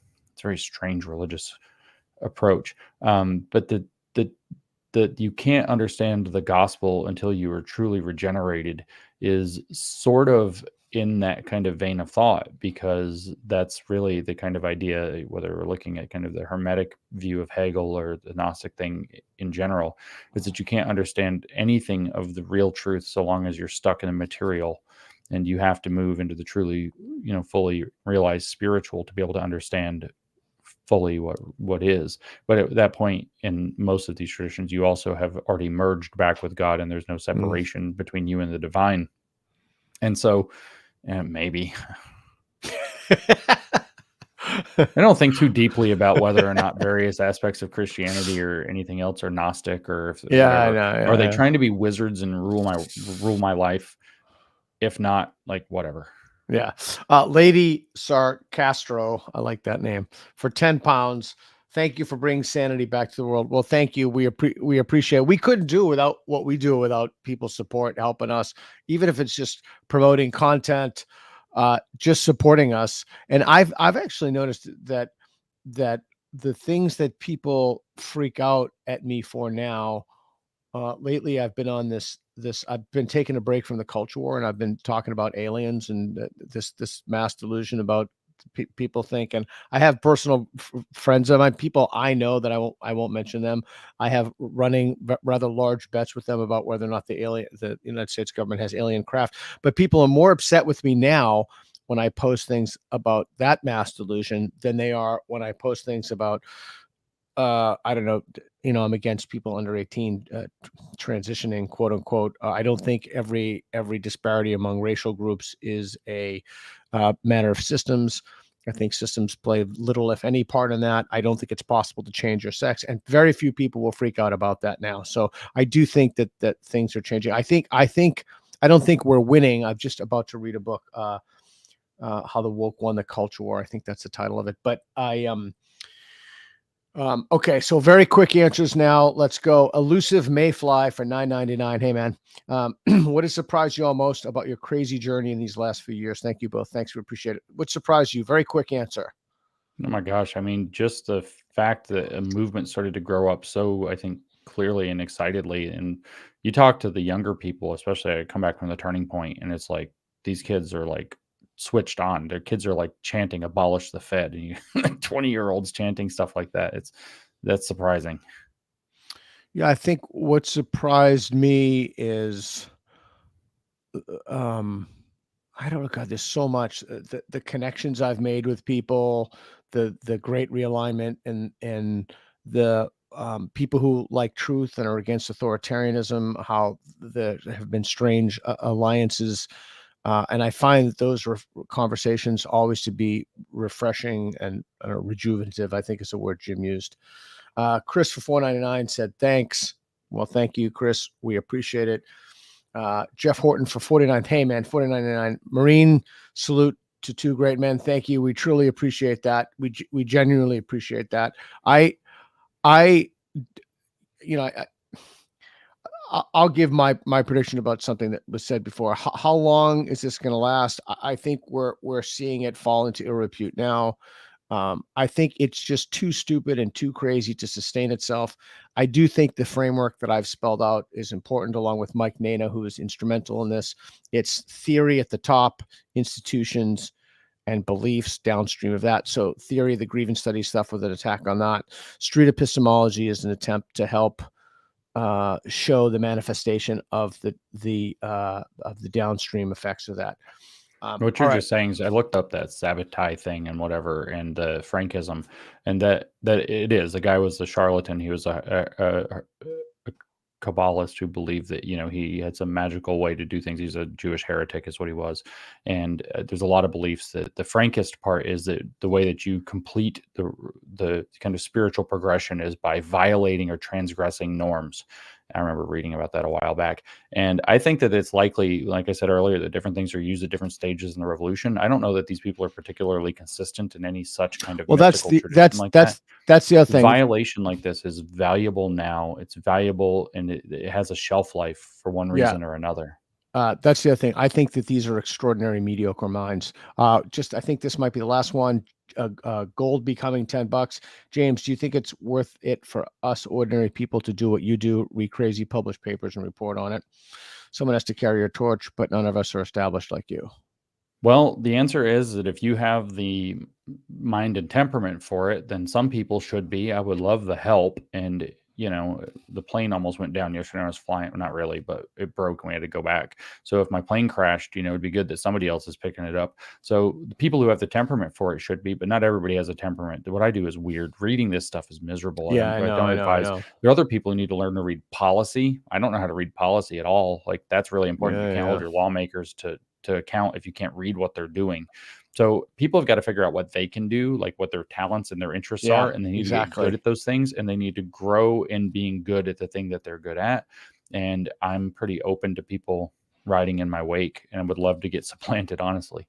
very strange religious approach. But that you can't understand the gospel until you are truly regenerated is sort of in that kind of vein of thought, because that's really the kind of idea, whether we're looking at kind of the Hermetic view of Hegel or the Gnostic thing in general, is that you can't understand anything of the real truth so long as you're stuck in the material, and you have to move into the truly, fully realized spiritual to be able to understand fully what is. But at that point, in most of these traditions, you also have already merged back with God, and there's no separation between you and the divine. And so maybe I don't think too deeply about whether or not various aspects of Christianity or anything else are Gnostic, or if are they trying to be wizards and rule my life? If not, like, whatever. Yeah. Lady Sarcastro, I like that name, for £10. Thank you for bringing sanity back to the world. Well, thank you. We appreciate it. We couldn't do without what we do without people's support, helping us, even if it's just promoting content, just supporting us. And I've actually noticed that the things that people freak out at me for now, lately I've been on this I've been taking a break from the culture war, and I've been talking about aliens and this mass delusion about people think. And I have personal friends of mine, people I know that I won't mention them. I have running rather large bets with them about whether or not the United States government has alien craft. But people are more upset with me now when I post things about that mass delusion than they are when I post things about I don't know, I'm against people under 18 transitioning, quote unquote. I don't think every disparity among racial groups is a matter of systems. I think systems play little, if any, part in that. I don't think it's possible to change your sex, and very few people will freak out about that now. So I do think that things are changing. I don't think we're winning. I'm just about to read a book, How the Woke Won the Culture War. I think that's the title of it. But okay, so very quick answers now. Let's go. Elusive Mayfly for $9.99. Hey man, what has surprised you all most about your crazy journey in these last few years? Thank you both. Thanks, we appreciate it. What surprised you? Very quick answer. Oh my gosh. I mean, just the fact that a movement started to grow up so, I think, clearly and excitedly. And you talk to the younger people, especially I come back from the Turning Point, and it's like these kids are like switched on. Their kids are like chanting abolish the Fed, and you 20-year-olds chanting stuff like that. That's surprising. Yeah, I think what surprised me is I don't know, God, there's so much, the connections I've made with people, the great realignment, and the people who like truth and are against authoritarianism, how there have been strange alliances. And I find that those conversations always to be refreshing and rejuvenative, I think is the word Jim used. Chris for $4.99 said, thanks. Well, thank you, Chris. We appreciate it. Jeff Horton for $49. Hey, man, $49.99. Marine salute to two great men. Thank you. We truly appreciate that. We genuinely appreciate that. I'll give my prediction about something that was said before. How long is this going to last? I think we're seeing it fall into ill repute now. I think it's just too stupid and too crazy to sustain itself. I do think the framework that I've spelled out is important, along with Mike Nana, who is instrumental in this. It's theory at the top, institutions, and beliefs downstream of that. So theory, the grievance study stuff with an attack on that. Street epistemology is an attempt to help show the manifestation of the downstream effects of that. What you're just saying is, I looked up that Sabbatai thing and whatever, and the Frankism, and that it is, the guy was the charlatan. He was a Kabbalist who believed that, he had some magical way to do things. He's a Jewish heretic is what he was. And there's a lot of beliefs that the Frankist part is that the way that you complete the kind of spiritual progression is by violating or transgressing norms. I remember reading about that a while back. And I think that it's likely, like I said earlier, that different things are used at different stages in the revolution. I don't know that these people are particularly consistent in any such kind of that's the other thing. Violation like this is valuable now. It's valuable, and it has a shelf life for one reason or another. That's the other thing. I think that these are extraordinary mediocre minds. I think this might be the last one. Gold becoming $10. James, do you think it's worth it for us ordinary people to do what you do, read crazy, publish papers, and report on it? Someone has to carry your torch, but none of us are established like you. Well, the answer is that if you have the mind and temperament for it, then some people should be. I would love the help. And the plane almost went down yesterday. I was flying, well, not really, but it broke and we had to go back. So if my plane crashed, it'd be good that somebody else is picking it up. So the people who have the temperament for it should be, but not everybody has a temperament. What I do is weird. Reading this stuff is miserable. Yeah, I know. There are other people who need to learn to read policy. I don't know how to read policy at all. Like, that's really important. You can't hold your lawmakers to account if you can't read what they're doing. So people have got to figure out what they can do, like what their talents and their interests are, and they need to get good at those things, and they need to grow in being good at the thing that they're good at. And I'm pretty open to people riding in my wake, and I would love to get supplanted, honestly.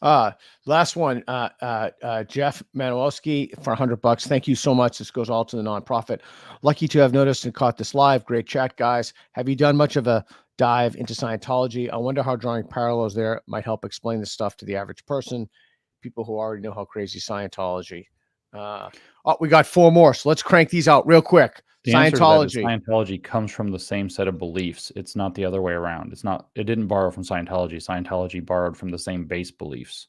Last one, Jeff Manowski for $100. Thank you so much. This goes all to the nonprofit. Lucky to have noticed and caught this live. Great chat, guys. Have you done much of a dive into Scientology? I wonder how drawing parallels there might help explain this stuff to the average person, people who already know how crazy Scientology. We got 4 more, so let's crank these out real quick. Scientology comes from the same set of beliefs. It's not the other way around. It didn't borrow from Scientology. Scientology borrowed from the same base beliefs.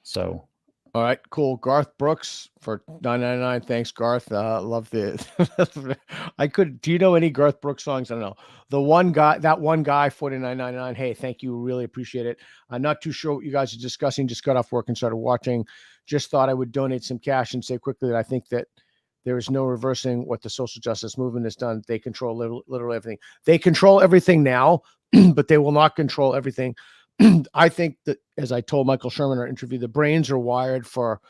So, all right, cool. Garth Brooks for $9.99. Thanks, Garth. Love the. Do you know any Garth Brooks songs? I don't know. That one guy, $49.99. Hey, thank you. Really appreciate it. I'm not too sure what you guys are discussing. Just got off work and started watching. Just thought I would donate some cash and say quickly that I think that there is no reversing what the social justice movement has done. They control literally everything. They control everything now, but they will not control everything I think that, as I told Michael Sherman in our interview, the brains are wired for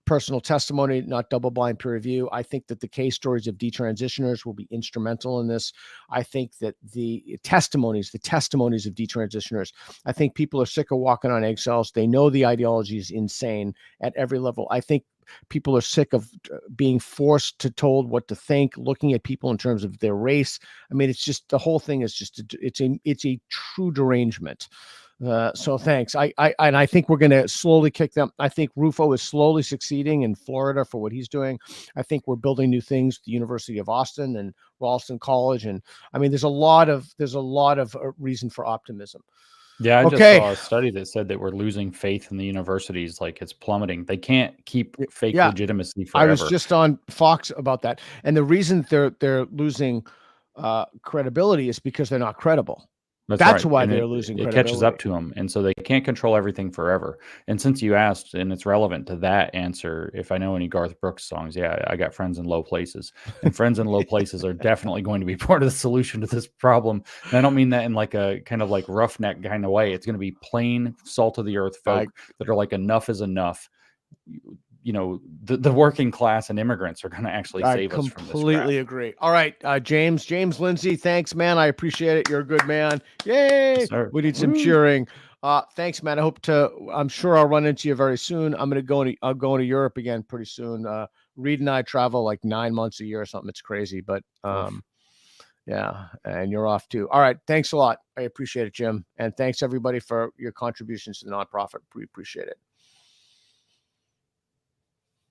personal testimony, not double-blind peer review. I think that the case stories of detransitioners will be instrumental in this. I think that the testimonies of detransitioners, I think people are sick of walking on eggshells. They know the ideology is insane at every level. I think people are sick of being forced to told what to think, looking at people in terms of their race. I mean, it's just, the whole thing is just, it's a true derangement. So thanks. I think we're going to slowly kick them. I think Rufo is slowly succeeding in Florida for what he's doing. I think we're building new things at the University of Austin and Ralston College. And I mean, there's a lot of reason for optimism. Yeah, I Okay. just saw a study that said that we're losing faith in the universities, like it's plummeting. They can't keep fake legitimacy forever. I was just on Fox about that. And the reason they're losing credibility is because they're not credible. That's right. why And they're losing it credibility. catches up to them. And so they can't control everything forever. And since you asked, and it's relevant to that answer, if I know any Garth Brooks songs, yeah, I got friends in low places. And friends in low places are definitely going to be part of the solution to this problem. And I don't mean that in like a kind of like roughneck kind of way. It's going to be plain salt of the earth folk that are like, enough is enough. You know, the working class and immigrants are going to actually save us from this. Completely agree. All right, James Lindsay, thanks, man. I appreciate it. You're a good man. Yay! Sir. We need some cheering. Thanks, man. I'm sure I'll run into you very soon. I'll go into Europe again pretty soon. Reed and I travel like 9 months a year or something. It's crazy, but yeah, and you're off too. All right, thanks a lot. I appreciate it, Jim, and thanks everybody for your contributions to the nonprofit. We appreciate it.